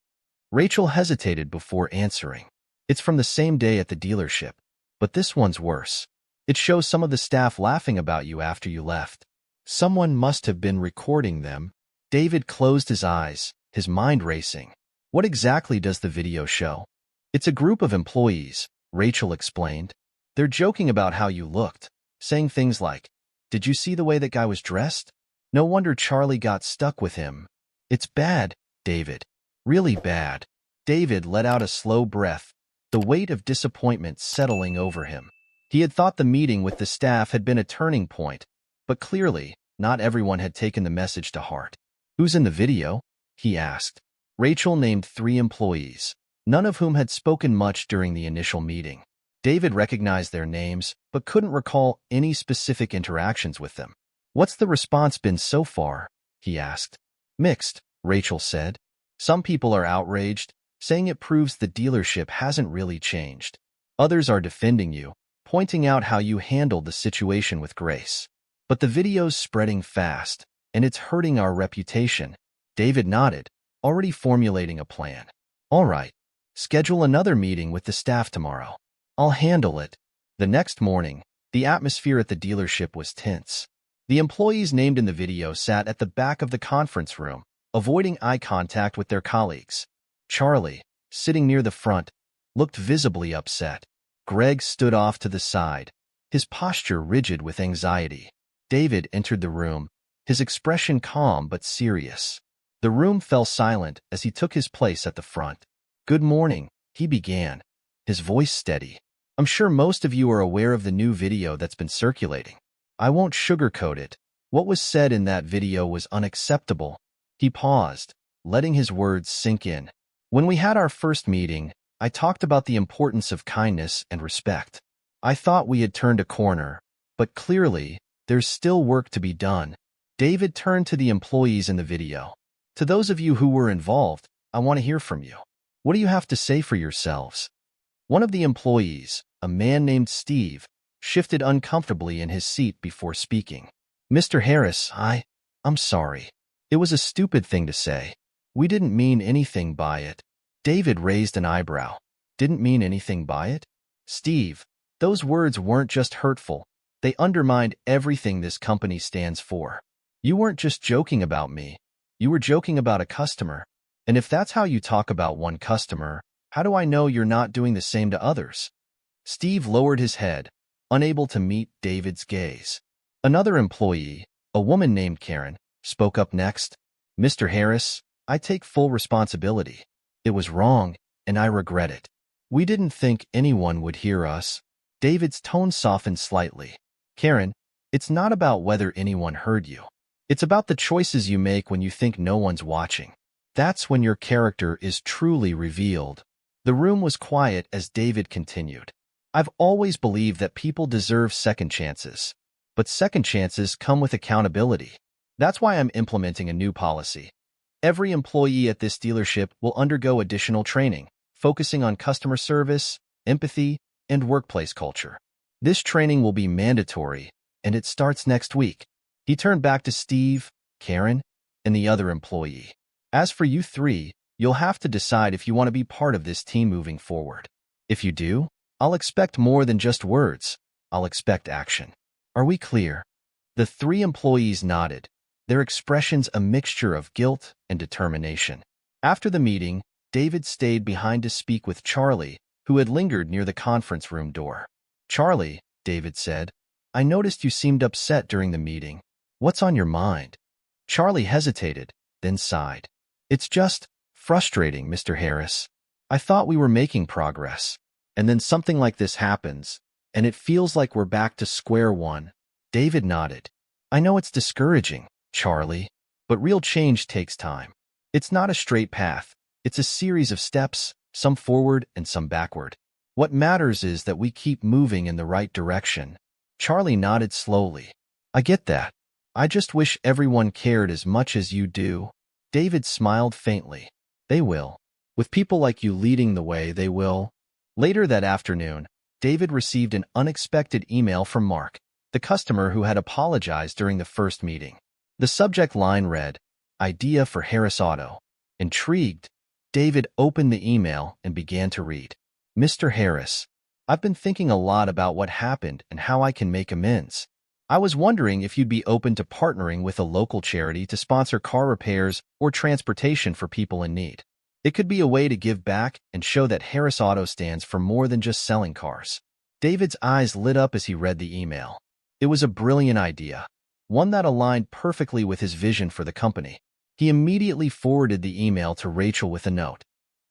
Rachel hesitated before answering. It's from the same day at the dealership, but this one's worse. It shows some of the staff laughing about you after you left. Someone must have been recording them. David closed his eyes, his mind racing. What exactly does the video show? It's a group of employees, Rachel explained. They're joking about how you looked, saying things like, "Did you see the way that guy was dressed? No wonder Charlie got stuck with him." It's bad, David. Really bad. David let out a slow breath, the weight of disappointment settling over him. He had thought the meeting with the staff had been a turning point, but clearly, not everyone had taken the message to heart. "Who's in the video?" he asked. Rachel named 3 employees, none of whom had spoken much during the initial meeting. David recognized their names, but couldn't recall any specific interactions with them. "What's the response been so far?" he asked. "Mixed," Rachel said. "Some people are outraged, saying it proves the dealership hasn't really changed. Others are defending you, pointing out how you handled the situation with grace. But the video's spreading fast, and it's hurting our reputation." David nodded, already formulating a plan. "All right, schedule another meeting with the staff tomorrow. I'll handle it." The next morning, the atmosphere at the dealership was tense. The employees named in the video sat at the back of the conference room, avoiding eye contact with their colleagues. Charlie, sitting near the front, looked visibly upset. Greg stood off to the side, his posture rigid with anxiety. David entered the room, his expression calm but serious. The room fell silent as he took his place at the front. "Good morning," he began, his voice steady. "I'm sure most of you are aware of the new video that's been circulating. I won't sugarcoat it. What was said in that video was unacceptable." He paused, letting his words sink in. "When we had our first meeting, I talked about the importance of kindness and respect. I thought we had turned a corner, but clearly, there's still work to be done." David turned to the employees in the video. "To those of you who were involved, I want to hear from you. What do you have to say for yourselves?" One of the employees, a man named Steve, shifted uncomfortably in his seat before speaking. "Mr. Harris, I'm sorry. It was a stupid thing to say. We didn't mean anything by it." David raised an eyebrow. "Didn't mean anything by it?" "Steve, those words weren't just hurtful. They undermined everything this company stands for. You weren't just joking about me. You were joking about a customer. And if that's how you talk about one customer, how do I know you're not doing the same to others?" Steve lowered his head, unable to meet David's gaze. Another employee, a woman named Karen, spoke up next. "Mr. Harris, I take full responsibility. It was wrong, and I regret it. We didn't think anyone would hear us." David's tone softened slightly. "Karen, it's not about whether anyone heard you. It's about the choices you make when you think no one's watching. That's when your character is truly revealed." The room was quiet as David continued. "I've always believed that people deserve second chances. But second chances come with accountability. That's why I'm implementing a new policy. Every employee at this dealership will undergo additional training, focusing on customer service, empathy, and workplace culture. This training will be mandatory, and it starts next week." He turned back to Steve, Karen, and the other employee. "As for you 3, you'll have to decide if you want to be part of this team moving forward. If you do, I'll expect more than just words. I'll expect action. Are we clear?" The 3 employees nodded, their expressions a mixture of guilt and determination. After the meeting, David stayed behind to speak with Charlie, who had lingered near the conference room door. "Charlie," David said, "I noticed you seemed upset during the meeting. What's on your mind?" Charlie hesitated, then sighed. "It's just frustrating, Mr. Harris. I thought we were making progress, and then something like this happens, and it feels like we're back to square one." David nodded. "I know it's discouraging, Charlie, but real change takes time. It's not a straight path. It's a series of steps, some forward and some backward. What matters is that we keep moving in the right direction." Charlie nodded slowly. "I get that. I just wish everyone cared as much as you do." David smiled faintly. "They will. With people like you leading the way, they will." Later that afternoon, David received an unexpected email from Mark, the customer who had apologized during the first meeting. The subject line read, "Idea for Harris Auto." Intrigued, David opened the email and began to read. "Mr. Harris, I've been thinking a lot about what happened and how I can make amends. I was wondering if you'd be open to partnering with a local charity to sponsor car repairs or transportation for people in need. It could be a way to give back and show that Harris Auto stands for more than just selling cars." David's eyes lit up as he read the email. It was a brilliant idea, one that aligned perfectly with his vision for the company. He immediately forwarded the email to Rachel with a note.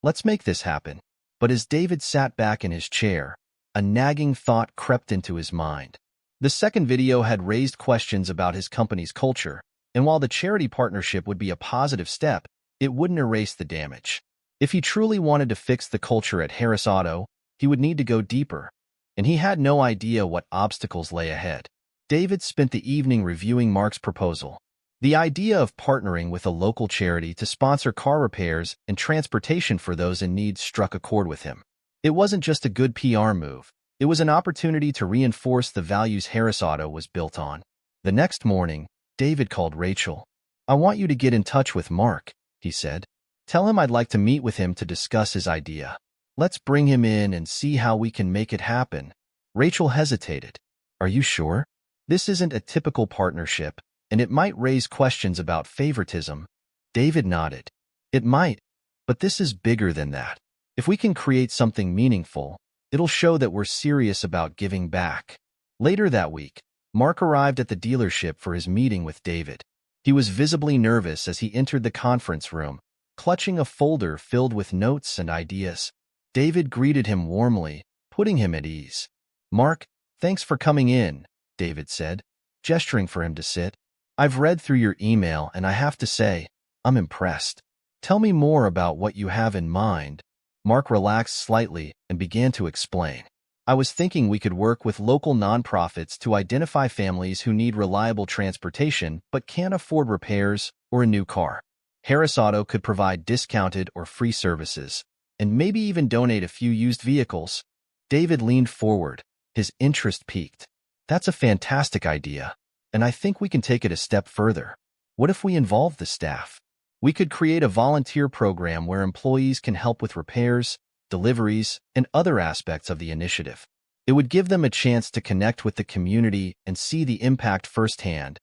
"Let's make this happen. But as David sat back in his chair, a nagging thought crept into his mind. The second video had raised questions about his company's culture, and while the charity partnership would be a positive step, it wouldn't erase the damage. If he truly wanted to fix the culture at Harris Auto, he would need to go deeper, and he had no idea what obstacles lay ahead. David spent the evening reviewing Mark's proposal. The idea of partnering with a local charity to sponsor car repairs and transportation for those in need struck a chord with him. It wasn't just a good PR move. It was an opportunity to reinforce the values Harris Auto was built on. The next morning, David called Rachel. "I want you to get in touch with Mark," he said. "Tell him I'd like to meet with him to discuss his idea. Let's bring him in and see how we can make it happen." Rachel hesitated. "Are you sure? This isn't a typical partnership, and it might raise questions about favoritism." David nodded. "It might, but this is bigger than that. If we can create something meaningful, it'll show that we're serious about giving back." Later that week, Mark arrived at the dealership for his meeting with David. He was visibly nervous as he entered the conference room, clutching a folder filled with notes and ideas. David greeted him warmly, putting him at ease. "Mark, thanks for coming in," David said, gesturing for him to sit. "I've read through your email, and I have to say, I'm impressed. Tell me more about what you have in mind." Mark relaxed slightly and began to explain. "I was thinking we could work with local nonprofits to identify families who need reliable transportation but can't afford repairs or a new car. Harris Auto could provide discounted or free services, and maybe even donate a few used vehicles." David leaned forward, his interest piqued. "That's a fantastic idea, and I think we can take it a step further. What if we involve the staff? We could create a volunteer program where employees can help with repairs, deliveries, and other aspects of the initiative. It would give them a chance to connect with the community and see the impact firsthand."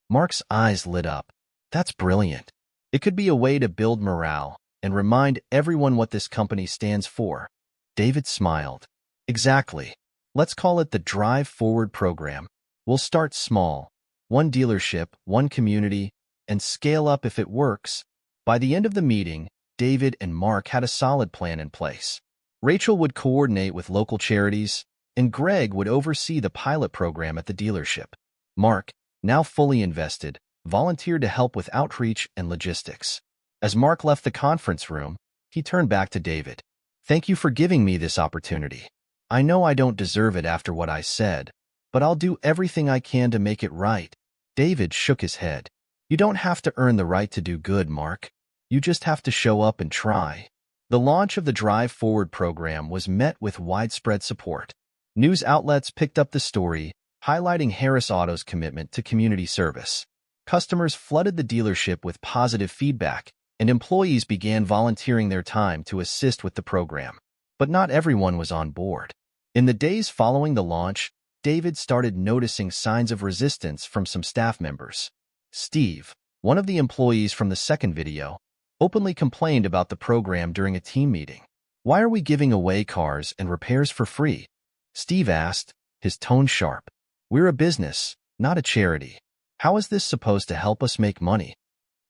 Mark's eyes lit up. "That's brilliant. It could be a way to build morale and remind everyone what this company stands for." David smiled. "Exactly. Let's call it the Drive Forward program. We'll start small, one dealership, one community, and scale up if it works." By the end of the meeting, David and Mark had a solid plan in place. Rachel would coordinate with local charities, and Greg would oversee the pilot program at the dealership. Mark, now fully invested, volunteered to help with outreach and logistics. As Mark left the conference room, he turned back to David. "Thank you for giving me this opportunity. I know I don't deserve it after what I said, but I'll do everything I can to make it right." David shook his head. "You don't have to earn the right to do good, Mark. You just have to show up and try." The launch of the Drive Forward program was met with widespread support. News outlets picked up the story, highlighting Harris Auto's commitment to community service. Customers flooded the dealership with positive feedback, and employees began volunteering their time to assist with the program. But not everyone was on board. In the days following the launch, David started noticing signs of resistance from some staff members. Steve, one of the employees from the second video, openly complained about the program during a team meeting. "Why are we giving away cars and repairs for free?" Steve asked, his tone sharp. "We're a business, not a charity. How is this supposed to help us make money?"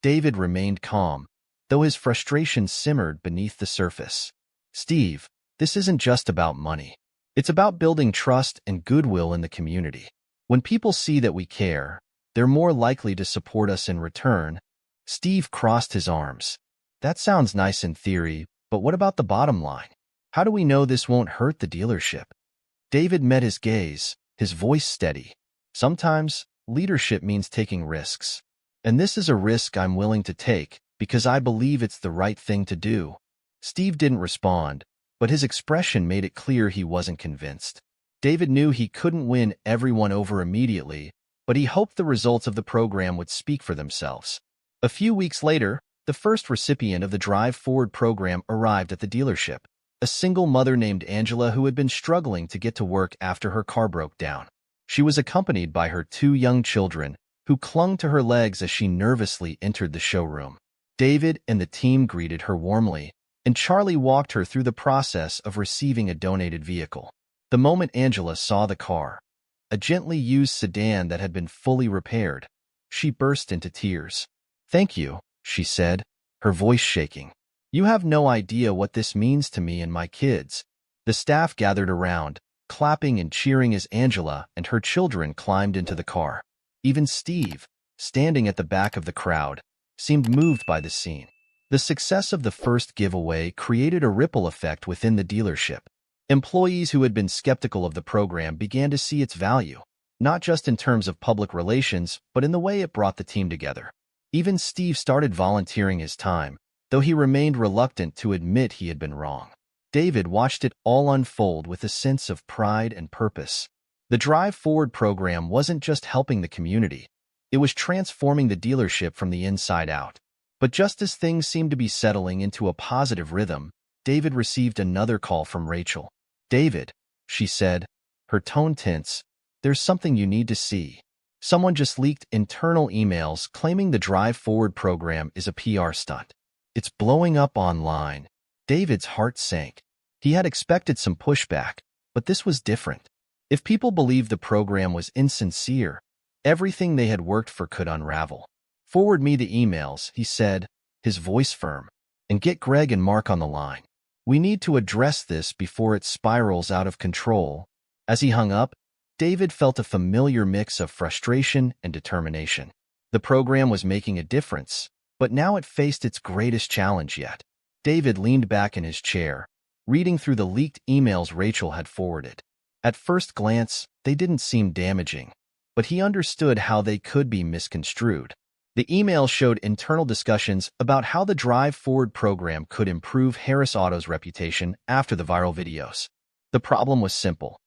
David remained calm, though his frustration simmered beneath the surface. "Steve, this isn't just about money. It's about building trust and goodwill in the community. When people see that we care, they're more likely to support us in return." Steve crossed his arms. "That sounds nice in theory, but what about the bottom line? How do we know this won't hurt the dealership?" David met his gaze, his voice steady. "Sometimes, leadership means taking risks. And this is a risk I'm willing to take because I believe it's the right thing to do." Steve didn't respond, but his expression made it clear he wasn't convinced. David knew he couldn't win everyone over immediately, but he hoped the results of the program would speak for themselves. A few weeks later, the first recipient of the Drive Forward program arrived at the dealership, a single mother named Angela who had been struggling to get to work after her car broke down. She was accompanied by her 2 young children, who clung to her legs as she nervously entered the showroom. David and the team greeted her warmly, and Charlie walked her through the process of receiving a donated vehicle. The moment Angela saw the car, a gently used sedan that had been fully repaired, she burst into tears. "Thank you," she said, her voice shaking. You have no idea what this means to me and my kids. The staff gathered around, clapping and cheering as Angela and her children climbed into the car. Even Steve, standing at the back of the crowd, seemed moved by the scene. The success of the first giveaway created a ripple effect within the dealership. Employees who had been skeptical of the program began to see its value, not just in terms of public relations, but in the way it brought the team together. Even Steve started volunteering his time, though he remained reluctant to admit he had been wrong. David watched it all unfold with a sense of pride and purpose. The Drive Forward program wasn't just helping the community, it was transforming the dealership from the inside out. But just as things seemed to be settling into a positive rhythm, David received another call from Rachel. "David," she said, her tone tense, "there's something you need to see. Someone just leaked internal emails claiming the Drive Forward program is a PR stunt. It's blowing up online." David's heart sank. He had expected some pushback, but this was different. If people believed the program was insincere, everything they had worked for could unravel. "Forward me the emails," he said, his voice firm, "and get Greg and Mark on the line. We need to address this before it spirals out of control." As he hung up, David felt a familiar mix of frustration and determination. The program was making a difference, but now it faced its greatest challenge yet. David leaned back in his chair, reading through the leaked emails Rachel had forwarded. At first glance, they didn't seem damaging, but he understood how they could be misconstrued. The email showed internal discussions about how the Drive Forward program could improve Harris Auto's reputation after the viral videos. The problem was simple.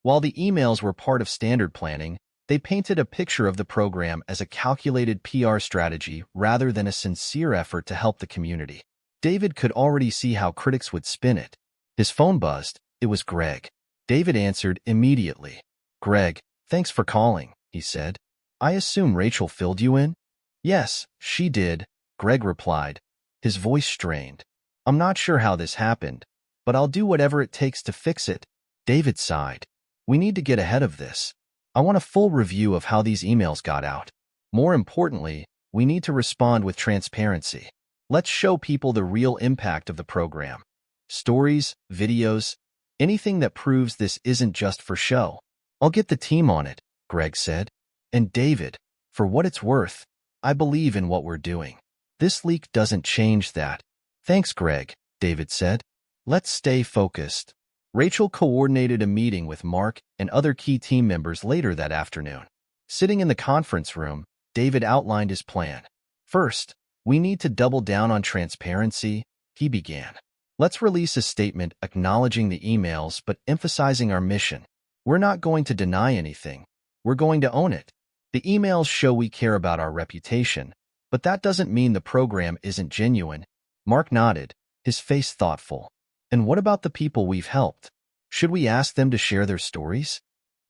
While the emails were part of standard planning, they painted a picture of the program as a calculated PR strategy rather than a sincere effort to help the community. David could already see how critics would spin it. His phone buzzed. It was Greg. David answered immediately. "Greg, thanks for calling," he said. "I assume Rachel filled you in?" "Yes, she did," Greg replied, his voice strained. "I'm not sure how this happened, but I'll do whatever it takes to fix it." David sighed. "We need to get ahead of this. I want a full review of how these emails got out. More importantly, we need to respond with transparency. Let's show people the real impact of the program. Stories, videos, anything that proves this isn't just for show." "I'll get the team on it," Greg said. "And David, for what it's worth, I believe in what we're doing. This leak doesn't change that." "Thanks, Greg," David said. "Let's stay focused." Rachel coordinated a meeting with Mark and other key team members later that afternoon. Sitting in the conference room, David outlined his plan. "First, we need to double down on transparency," he began. "Let's release a statement acknowledging the emails but emphasizing our mission. We're not going to deny anything. We're going to own it. The emails show we care about our reputation, but that doesn't mean the program isn't genuine." Mark nodded, his face thoughtful. "And what about the people we've helped? Should we ask them to share their stories?"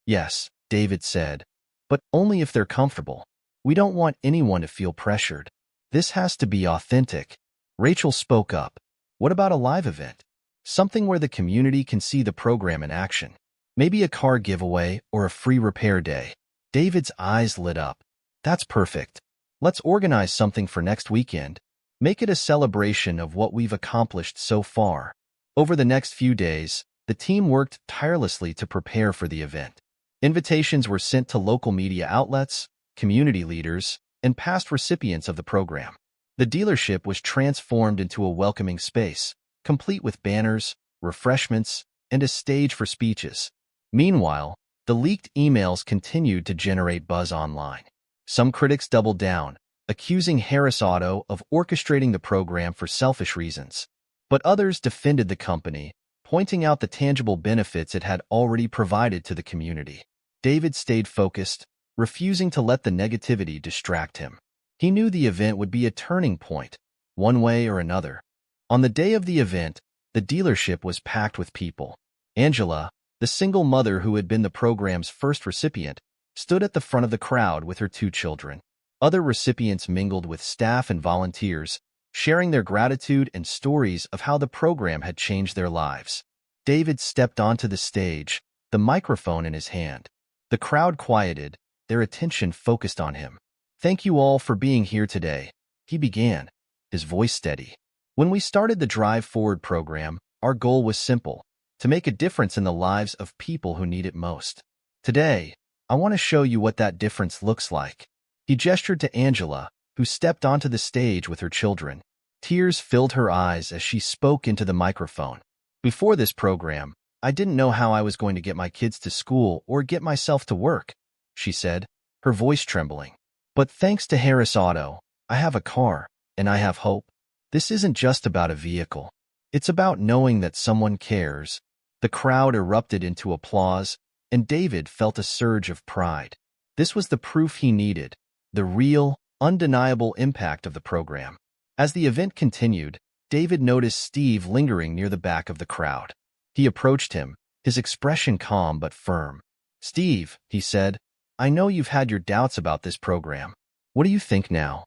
"Yes," David said, "but only if they're comfortable. We don't want anyone to feel pressured. This has to be authentic." Rachel spoke up. "What about a live event? Something where the community can see the program in action. Maybe a car giveaway or a free repair day." David's eyes lit up. "That's perfect. Let's organize something for next weekend. Make it a celebration of what we've accomplished so far." Over the next few days, the team worked tirelessly to prepare for the event. Invitations were sent to local media outlets, community leaders, and past recipients of the program. The dealership was transformed into a welcoming space, complete with banners, refreshments, and a stage for speeches. Meanwhile, the leaked emails continued to generate buzz online. Some critics doubled down, accusing Harris Auto of orchestrating the program for selfish reasons. But others defended the company, pointing out the tangible benefits it had already provided to the community. David stayed focused, refusing to let the negativity distract him. He knew the event would be a turning point, one way or another. On the day of the event, the dealership was packed with people. Angela, the single mother who had been the program's first recipient, stood at the front of the crowd with her 2 children. Other recipients mingled with staff and volunteers, sharing their gratitude and stories of how the program had changed their lives. David stepped onto the stage, the microphone in his hand. The crowd quieted, their attention focused on him. "Thank you all for being here today," he began, his voice steady. When we started the Drive Forward program, our goal was simple: to make a difference in the lives of people who need it most. Today, I want to show you what that difference looks like." He gestured to Angela, who stepped onto the stage with her children. Tears filled her eyes as she spoke into the microphone. "Before this program, I didn't know how I was going to get my kids to school or get myself to work," she said, her voice trembling. "But thanks to Harris Auto, I have a car, and I have hope. This isn't just about a vehicle. It's about knowing that someone cares." The crowd erupted into applause, and David felt a surge of pride. This was the proof he needed, the real, undeniable impact of the program. As the event continued, David noticed Steve lingering near the back of the crowd. He approached him, his expression calm but firm. "Steve," he said, "I know you've had your doubts about this program. What do you think now?"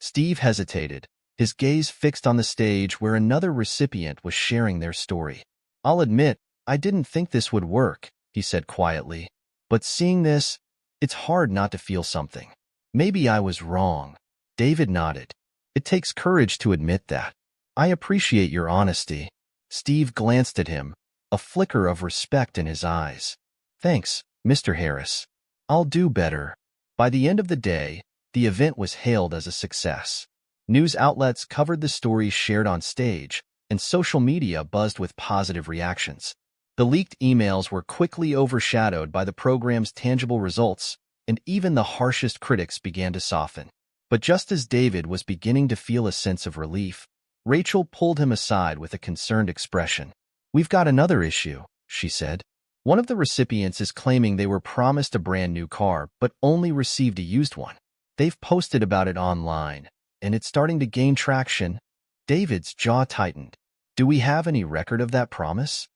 Steve hesitated, his gaze fixed on the stage where another recipient was sharing their story. "I'll admit, I didn't think this would work," he said quietly. "But seeing this, it's hard not to feel something. Maybe I was wrong." David nodded. "It takes courage to admit that. I appreciate your honesty." Steve glanced at him, a flicker of respect in his eyes. "Thanks, Mr. Harris. I'll do better." By the end of the day, the event was hailed as a success. News outlets covered the stories shared on stage, and social media buzzed with positive reactions. The leaked emails were quickly overshadowed by the program's tangible results, and even the harshest critics began to soften. But just as David was beginning to feel a sense of relief, Rachel pulled him aside with a concerned expression. "We've got another issue," she said. "One of the recipients is claiming they were promised a brand new car but only received a used one. They've posted about it online, and it's starting to gain traction." David's jaw tightened. "Do we have any record of that promise?"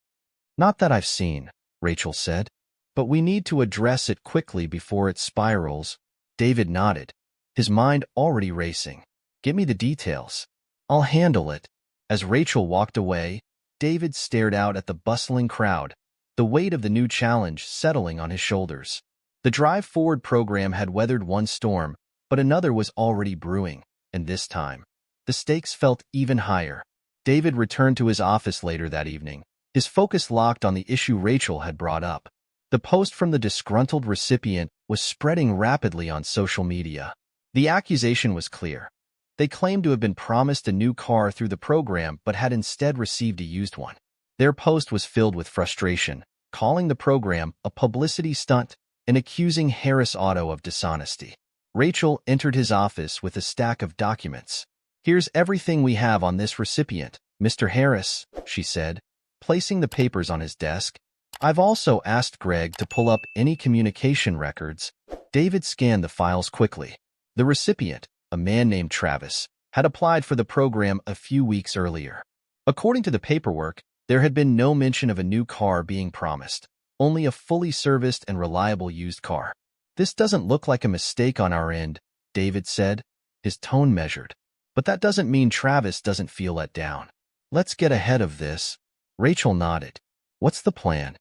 "Not that I've seen," Rachel said. "But we need to address it quickly before it spirals." David nodded, his mind already racing. "Give me the details. I'll handle it." As Rachel walked away, David stared out at the bustling crowd, the weight of the new challenge settling on his shoulders. The Drive Forward program had weathered one storm, but another was already brewing, and this time, the stakes felt even higher. David returned to his office later that evening, his focus locked on the issue Rachel had brought up. The post from the disgruntled recipient was spreading rapidly on social media. The accusation was clear. They claimed to have been promised a new car through the program but had instead received a used one. Their post was filled with frustration, calling the program a publicity stunt and accusing Harris Auto of dishonesty. Rachel entered his office with a stack of documents. "Here's everything we have on this recipient, Mr. Harris," she said, placing the papers on his desk. "I've also asked Greg to pull up any communication records." David scanned the files quickly. The recipient, a man named Travis, had applied for the program a few weeks earlier. According to the paperwork, there had been no mention of a new car being promised, only a fully serviced and reliable used car. "This doesn't look like a mistake on our end," David said, his tone measured. "But that doesn't mean Travis doesn't feel let down. Let's get ahead of this." Rachel nodded. "What's the plan?"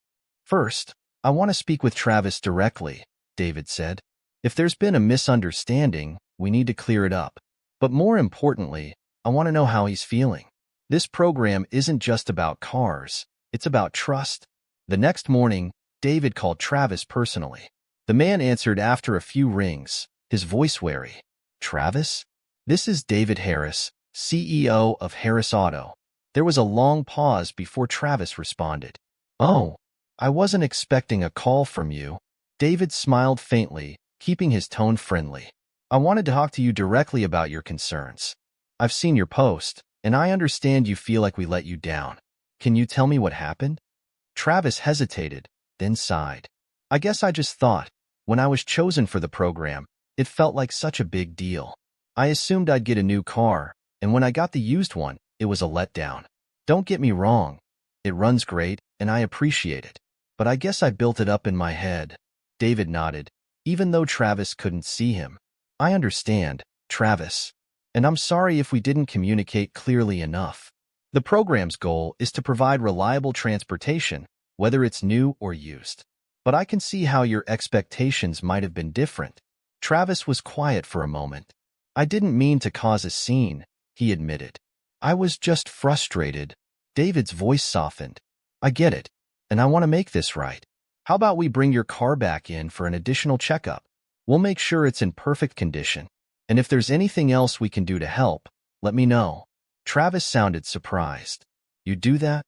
"First, I want to speak with Travis directly," David said. "If there's been a misunderstanding, we need to clear it up. But more importantly, I want to know how he's feeling. This program isn't just about cars, it's about trust." The next morning, David called Travis personally. The man answered after a few rings, his voice wary. "Travis? This is David Harris, CEO of Harris Auto." There was a long pause before Travis responded. "Oh, I wasn't expecting a call from you." David smiled faintly, keeping his tone friendly. "I wanted to talk to you directly about your concerns. I've seen your post, and I understand you feel like we let you down. Can you tell me what happened?" Travis hesitated, then sighed. "I guess I just thought, when I was chosen for the program, it felt like such a big deal. I assumed I'd get a new car, and when I got the used one, it was a letdown. Don't get me wrong, it runs great, and I appreciate it. But I guess I built it up in my head." David nodded, even though Travis couldn't see him. "I understand, Travis. And I'm sorry if we didn't communicate clearly enough. The program's goal is to provide reliable transportation, whether it's new or used. But I can see how your expectations might have been different." Travis was quiet for a moment. "I didn't mean to cause a scene," he admitted. I was just frustrated. David's voice softened. I get it, and I want to make this right. How about we bring your car back in for an additional checkup? We'll make sure it's in perfect condition. And if there's anything else we can do to help, let me know. Travis sounded surprised. You do that?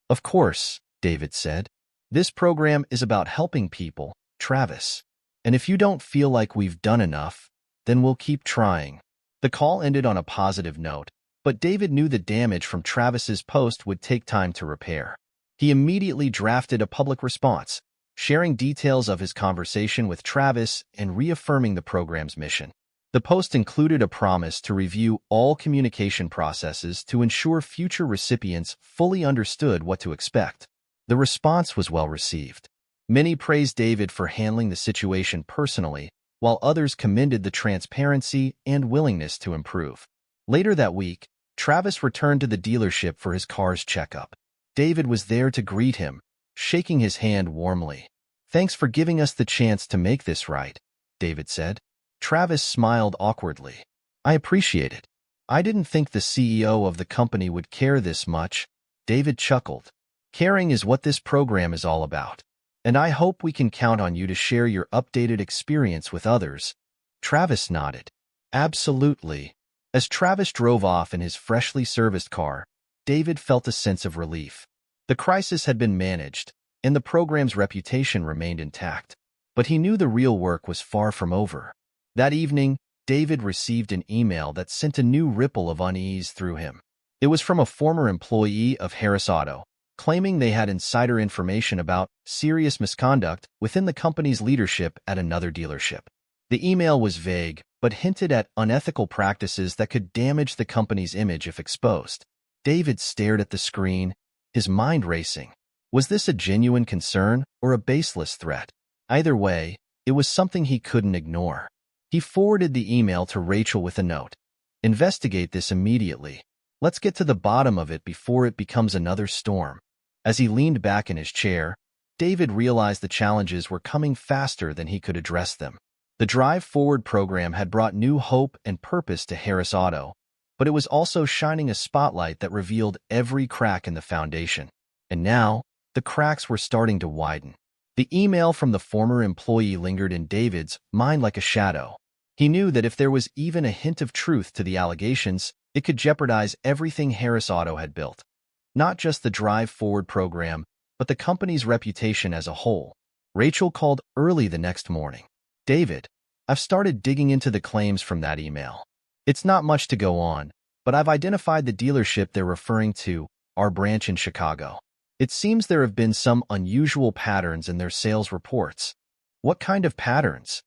Of course, David said. This program is about helping people, Travis. And if you don't feel like we've done enough, then we'll keep trying. The call ended on a positive note, but David knew the damage from Travis's post would take time to repair. He immediately drafted a public response, sharing details of his conversation with Travis and reaffirming the program's mission. The post included a promise to review all communication processes to ensure future recipients fully understood what to expect. The response was well received. Many praised David for handling the situation personally, while others commended the transparency and willingness to improve. Later that week, Travis returned to the dealership for his car's checkup. David was there to greet him, shaking his hand warmly. Thanks for giving us the chance to make this right, David said. Travis smiled awkwardly. I appreciate it. I didn't think the CEO of the company would care this much. David chuckled. Caring is what this program is all about. And I hope we can count on you to share your updated experience with others. Travis nodded. Absolutely. As Travis drove off in his freshly serviced car, David felt a sense of relief. The crisis had been managed, and the program's reputation remained intact. But he knew the real work was far from over. That evening, David received an email that sent a new ripple of unease through him. It was from a former employee of Harris Auto, claiming they had insider information about serious misconduct within the company's leadership at another dealership. The email was vague, but hinted at unethical practices that could damage the company's image if exposed. David stared at the screen, his mind racing. Was this a genuine concern or a baseless threat? Either way, it was something he couldn't ignore. He forwarded the email to Rachel with a note. Investigate this immediately. Let's get to the bottom of it before it becomes another storm. As he leaned back in his chair, David realized the challenges were coming faster than he could address them. The Drive Forward program had brought new hope and purpose to Harris Auto, but it was also shining a spotlight that revealed every crack in the foundation. And now, the cracks were starting to widen. The email from the former employee lingered in David's mind like a shadow. He knew that if there was even a hint of truth to the allegations, it could jeopardize everything Harris Auto had built. Not just the Drive Forward program, but the company's reputation as a whole. Rachel called early the next morning. David, I've started digging into the claims from that email. It's not much to go on, but I've identified the dealership they're referring to, our branch in Chicago. It seems there have been some unusual patterns in their sales reports. What kind of patterns?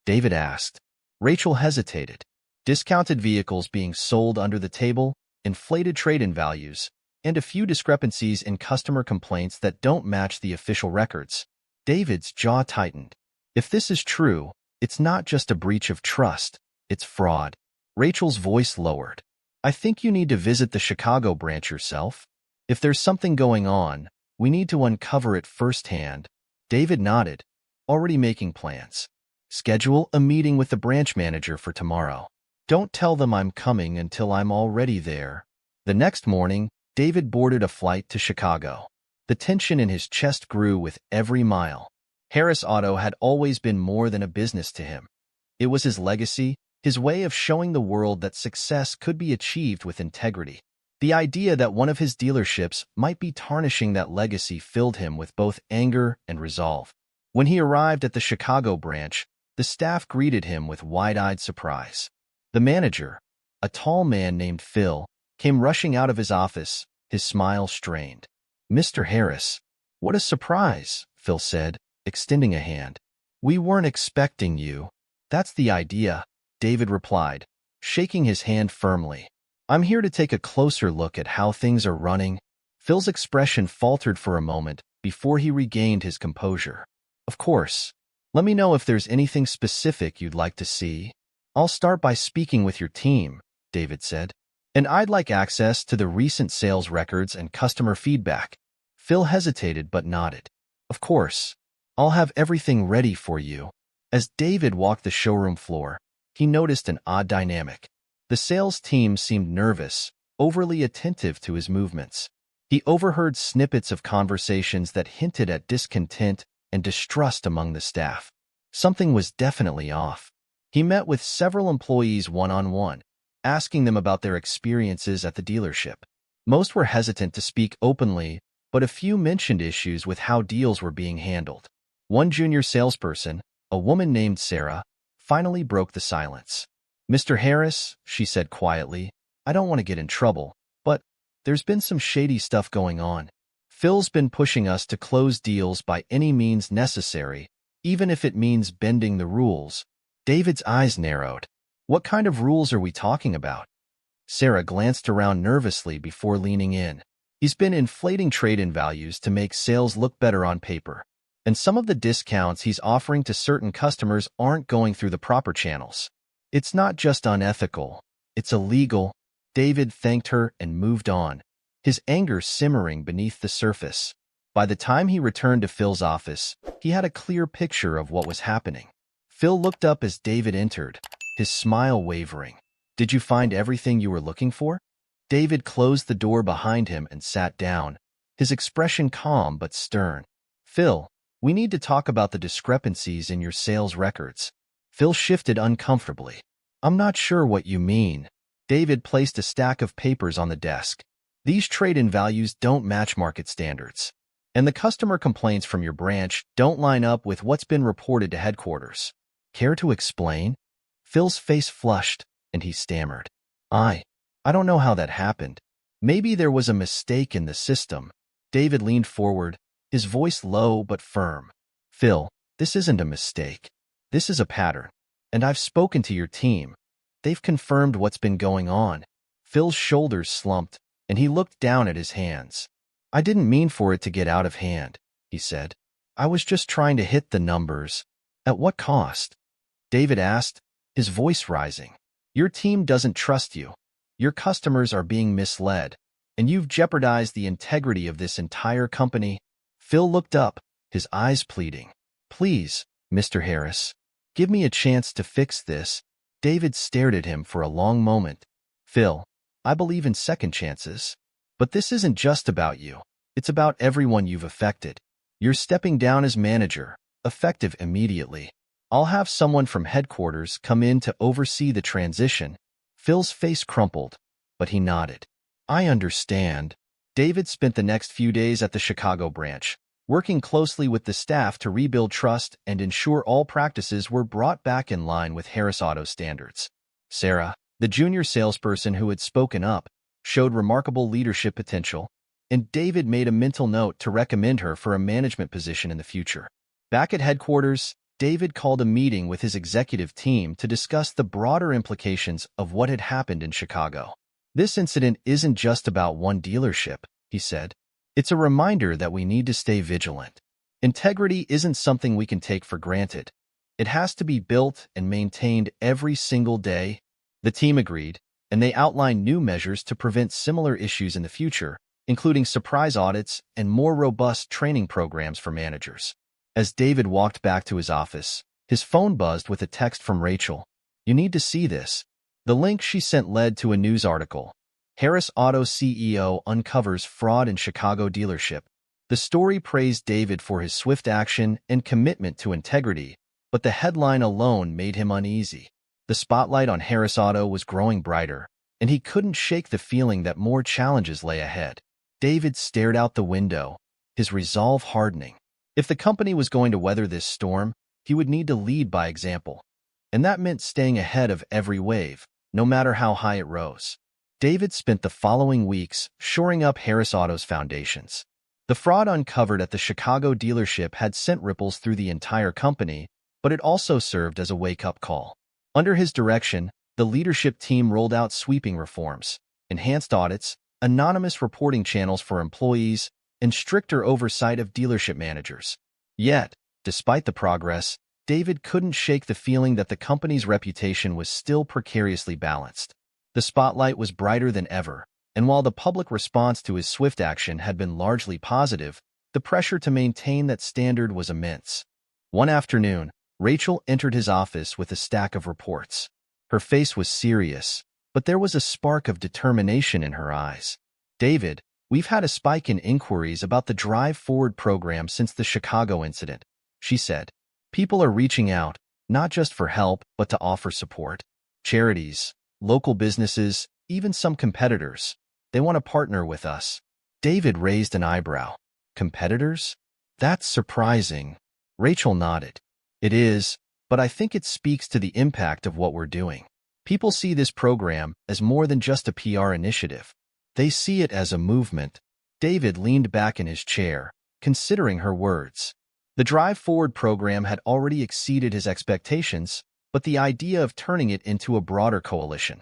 David asked. Rachel hesitated. Discounted vehicles being sold under the table, inflated trade-in values, and a few discrepancies in customer complaints that don't match the official records. David's jaw tightened. If this is true, it's not just a breach of trust, it's fraud. Rachel's voice lowered. I think you need to visit the Chicago branch yourself. If there's something going on, we need to uncover it firsthand. David nodded, already making plans. Schedule a meeting with the branch manager for tomorrow. Don't tell them I'm coming until I'm already there. The next morning, David boarded a flight to Chicago. The tension in his chest grew with every mile. Harris Auto had always been more than a business to him. It was his legacy, his way of showing the world that success could be achieved with integrity. The idea that one of his dealerships might be tarnishing that legacy filled him with both anger and resolve. When he arrived at the Chicago branch, the staff greeted him with wide-eyed surprise. The manager, a tall man named Phil, came rushing out of his office, his smile strained. Mr. Harris, what a surprise, Phil said, extending a hand. We weren't expecting you. That's the idea, David replied, shaking his hand firmly. I'm here to take a closer look at how things are running. Phil's expression faltered for a moment before he regained his composure. Of course. Let me know if there's anything specific you'd like to see. I'll start by speaking with your team, David said. And I'd like access to the recent sales records and customer feedback. Phil hesitated but nodded. Of course. I'll have everything ready for you. As David walked the showroom floor, he noticed an odd dynamic. The sales team seemed nervous, overly attentive to his movements. He overheard snippets of conversations that hinted at discontent and distrust among the staff. Something was definitely off. He met with several employees one-on-one, asking them about their experiences at the dealership. Most were hesitant to speak openly, but a few mentioned issues with how deals were being handled. One junior salesperson, a woman named Sarah, finally broke the silence. "Mr. Harris," she said quietly, "I don't want to get in trouble, but there's been some shady stuff going on. Phil's been pushing us to close deals by any means necessary, even if it means bending the rules." David's eyes narrowed. "What kind of rules are we talking about?" Sarah glanced around nervously before leaning in. "He's been inflating trade-in values to make sales look better on paper. And some of the discounts he's offering to certain customers aren't going through the proper channels. It's not just unethical, it's illegal." David thanked her and moved on, his anger simmering beneath the surface. By the time he returned to Phil's office, he had a clear picture of what was happening. Phil looked up as David entered, his smile wavering. "Did you find everything you were looking for?" David closed the door behind him and sat down, his expression calm but stern. "Phil, we need to talk about the discrepancies in your sales records." Phil shifted uncomfortably. "I'm not sure what you mean." David placed a stack of papers on the desk. "These trade-in values don't match market standards. And the customer complaints from your branch don't line up with what's been reported to headquarters." "Care to explain?" Phil's face flushed, and he stammered. I don't know how that happened. Maybe there was a mistake in the system." David leaned forward, his voice low but firm. "Phil, this isn't a mistake. This is a pattern. And I've spoken to your team. They've confirmed what's been going on." Phil's shoulders slumped, and he looked down at his hands. "I didn't mean for it to get out of hand," he said. "I was just trying to hit the numbers." "At what cost?" David asked, his voice rising. "Your team doesn't trust you. Your customers are being misled, and you've jeopardized the integrity of this entire company." Phil looked up, his eyes pleading. "Please, Mr. Harris, give me a chance to fix this." David stared at him for a long moment. "Phil, I believe in second chances. But this isn't just about you. It's about everyone you've affected. You're stepping down as manager, effective immediately. I'll have someone from headquarters come in to oversee the transition." Phil's face crumpled, but he nodded. "I understand." David spent the next few days at the Chicago branch, working closely with the staff to rebuild trust and ensure all practices were brought back in line with Harris Auto standards. Sarah, the junior salesperson who had spoken up, showed remarkable leadership potential, and David made a mental note to recommend her for a management position in the future. Back at headquarters, David called a meeting with his executive team to discuss the broader implications of what had happened in Chicago. "This incident isn't just about one dealership," he said. "It's a reminder that we need to stay vigilant. Integrity isn't something we can take for granted. It has to be built and maintained every single day." The team agreed, and they outlined new measures to prevent similar issues in the future, including surprise audits and more robust training programs for managers. As David walked back to his office, his phone buzzed with a text from Rachel. "You need to see this." The link she sent led to a news article. "Harris Auto CEO uncovers fraud in Chicago dealership." The story praised David for his swift action and commitment to integrity, but the headline alone made him uneasy. The spotlight on Harris Auto was growing brighter, and he couldn't shake the feeling that more challenges lay ahead. David stared out the window, his resolve hardening. If the company was going to weather this storm, he would need to lead by example. And that meant staying ahead of every wave, no matter how high it rose. David spent the following weeks shoring up Harris Auto's foundations. The fraud uncovered at the Chicago dealership had sent ripples through the entire company, but it also served as a wake-up call. Under his direction, the leadership team rolled out sweeping reforms, enhanced audits, anonymous reporting channels for employees, and stricter oversight of dealership managers. Yet, despite the progress, David couldn't shake the feeling that the company's reputation was still precariously balanced. The spotlight was brighter than ever, and while the public response to his swift action had been largely positive, the pressure to maintain that standard was immense. One afternoon, Rachel entered his office with a stack of reports. Her face was serious, but there was a spark of determination in her eyes. "David, we've had a spike in inquiries about the Drive Forward program since the Chicago incident," she said. "People are reaching out, not just for help, but to offer support. Charities, local businesses, even some competitors. They want to partner with us." David raised an eyebrow. "Competitors? That's surprising." Rachel nodded. "It is, but I think it speaks to the impact of what we're doing. People see this program as more than just a PR initiative. They see it as a movement." David leaned back in his chair, considering her words. The Drive Forward program had already exceeded his expectations, but the idea of turning it into a broader coalition,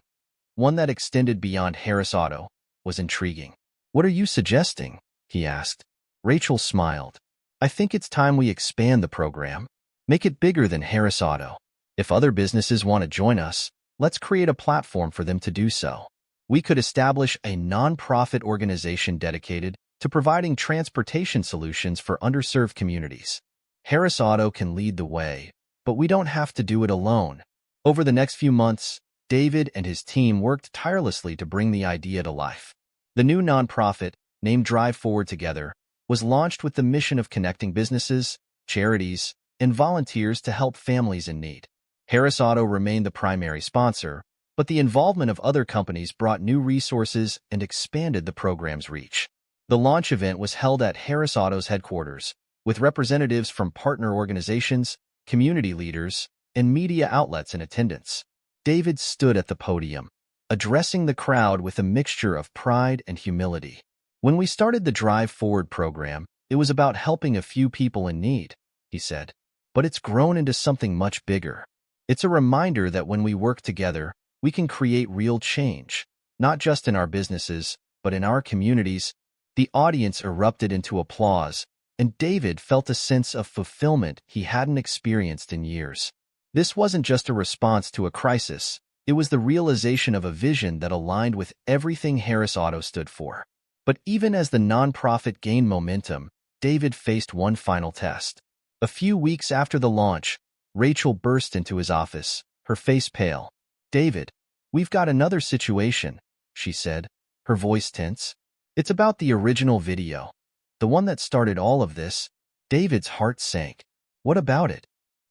one that extended beyond Harris Auto, was intriguing. "What are you suggesting?" he asked. Rachel smiled. "I think it's time we expand the program. Make it bigger than Harris Auto. If other businesses want to join us, let's create a platform for them to do so. We could establish a non-profit organization dedicated to providing transportation solutions for underserved communities. Harris Auto can lead the way, but we don't have to do it alone." Over the next few months, David and his team worked tirelessly to bring the idea to life. The new nonprofit, named Drive Forward Together, was launched with the mission of connecting businesses, charities, and volunteers to help families in need. Harris Auto remained the primary sponsor, but the involvement of other companies brought new resources and expanded the program's reach. The launch event was held at Harris Auto's headquarters, with representatives from partner organizations, community leaders, and media outlets in attendance. David stood at the podium, addressing the crowd with a mixture of pride and humility. "When we started the Drive Forward program, it was about helping a few people in need," he said. "But it's grown into something much bigger. It's a reminder that when we work together, we can create real change, not just in our businesses, but in our communities." The audience erupted into applause, and David felt a sense of fulfillment he hadn't experienced in years. This wasn't just a response to a crisis. It was the realization of a vision that aligned with everything Harris Auto stood for. But even as the nonprofit gained momentum, David faced one final test. A few weeks after the launch, Rachel burst into his office, her face pale. "David, we've got another situation," she said, her voice tense. "It's about the original video, the one that started all of this." David's heart sank. "What about it?"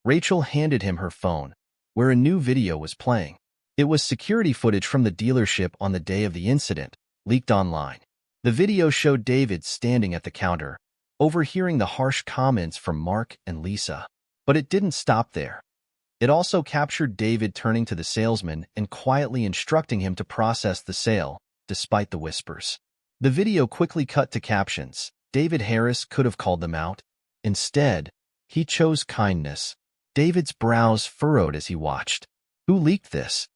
Rachel handed him her phone, where a new video was playing. It was security footage from the dealership on the day of the incident, leaked online. The video showed David standing at the counter, overhearing the harsh comments from Mark and Lisa. But it didn't stop there. It also captured David turning to the salesman and quietly instructing him to process the sale, despite the whispers. The video quickly cut to captions. David Harris could have called them out. Instead, he chose kindness. David's brows furrowed as he watched. "Who leaked this?"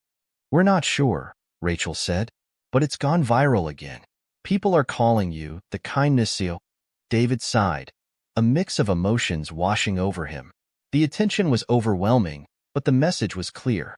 "We're not sure," Rachel said, "but it's gone viral again. People are calling you the kindness seal." David sighed, a mix of emotions washing over him. The attention was overwhelming, but the message was clear.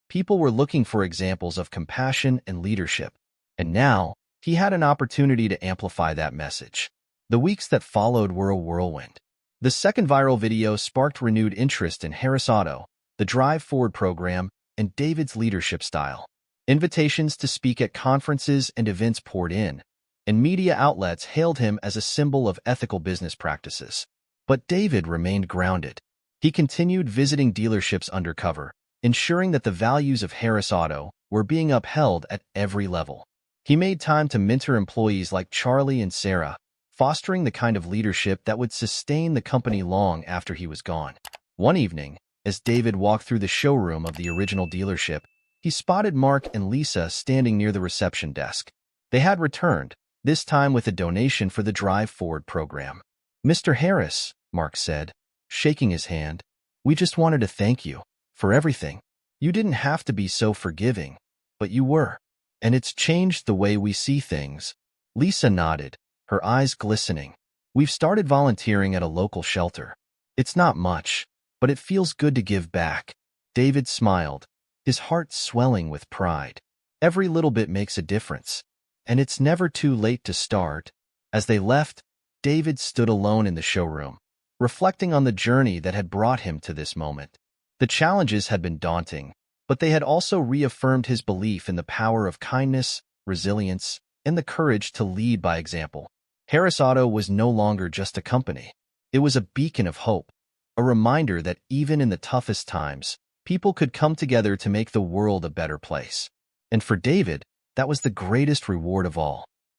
People were looking for examples of compassion and leadership, and now he had an opportunity to amplify that message. The weeks that followed were a whirlwind. The second viral video sparked renewed interest in Harris Auto, the Drive Forward program, and David's leadership style. Invitations to speak at conferences and events poured in, and media outlets hailed him as a symbol of ethical business practices. But David remained grounded. He continued visiting dealerships undercover, ensuring that the values of Harris Auto were being upheld at every level. He made time to mentor employees like Charlie and Sarah, fostering the kind of leadership that would sustain the company long after he was gone. One evening, as David walked through the showroom of the original dealership, he spotted Mark and Lisa standing near the reception desk. They had returned, this time with a donation for the Drive Forward program. "Mr. Harris," Mark said, shaking his hand, "we just wanted to thank you for everything. You didn't have to be so forgiving, but you were. And it's changed the way we see things." Lisa nodded, her eyes glistening. "We've started volunteering at a local shelter. It's not much, but it feels good to give back." David smiled, his heart swelling with pride. Every little bit makes a difference, and it's never too late to start. As they left, David stood alone in the showroom, reflecting on the journey that had brought him to this moment. The challenges had been daunting, But they had also reaffirmed his belief in the power of kindness, resilience, and the courage to lead by example. Harris Auto was no longer just a company. It was a beacon of hope, a reminder that even in the toughest times, people could come together to make the world a better place. And for David, that was the greatest reward of all.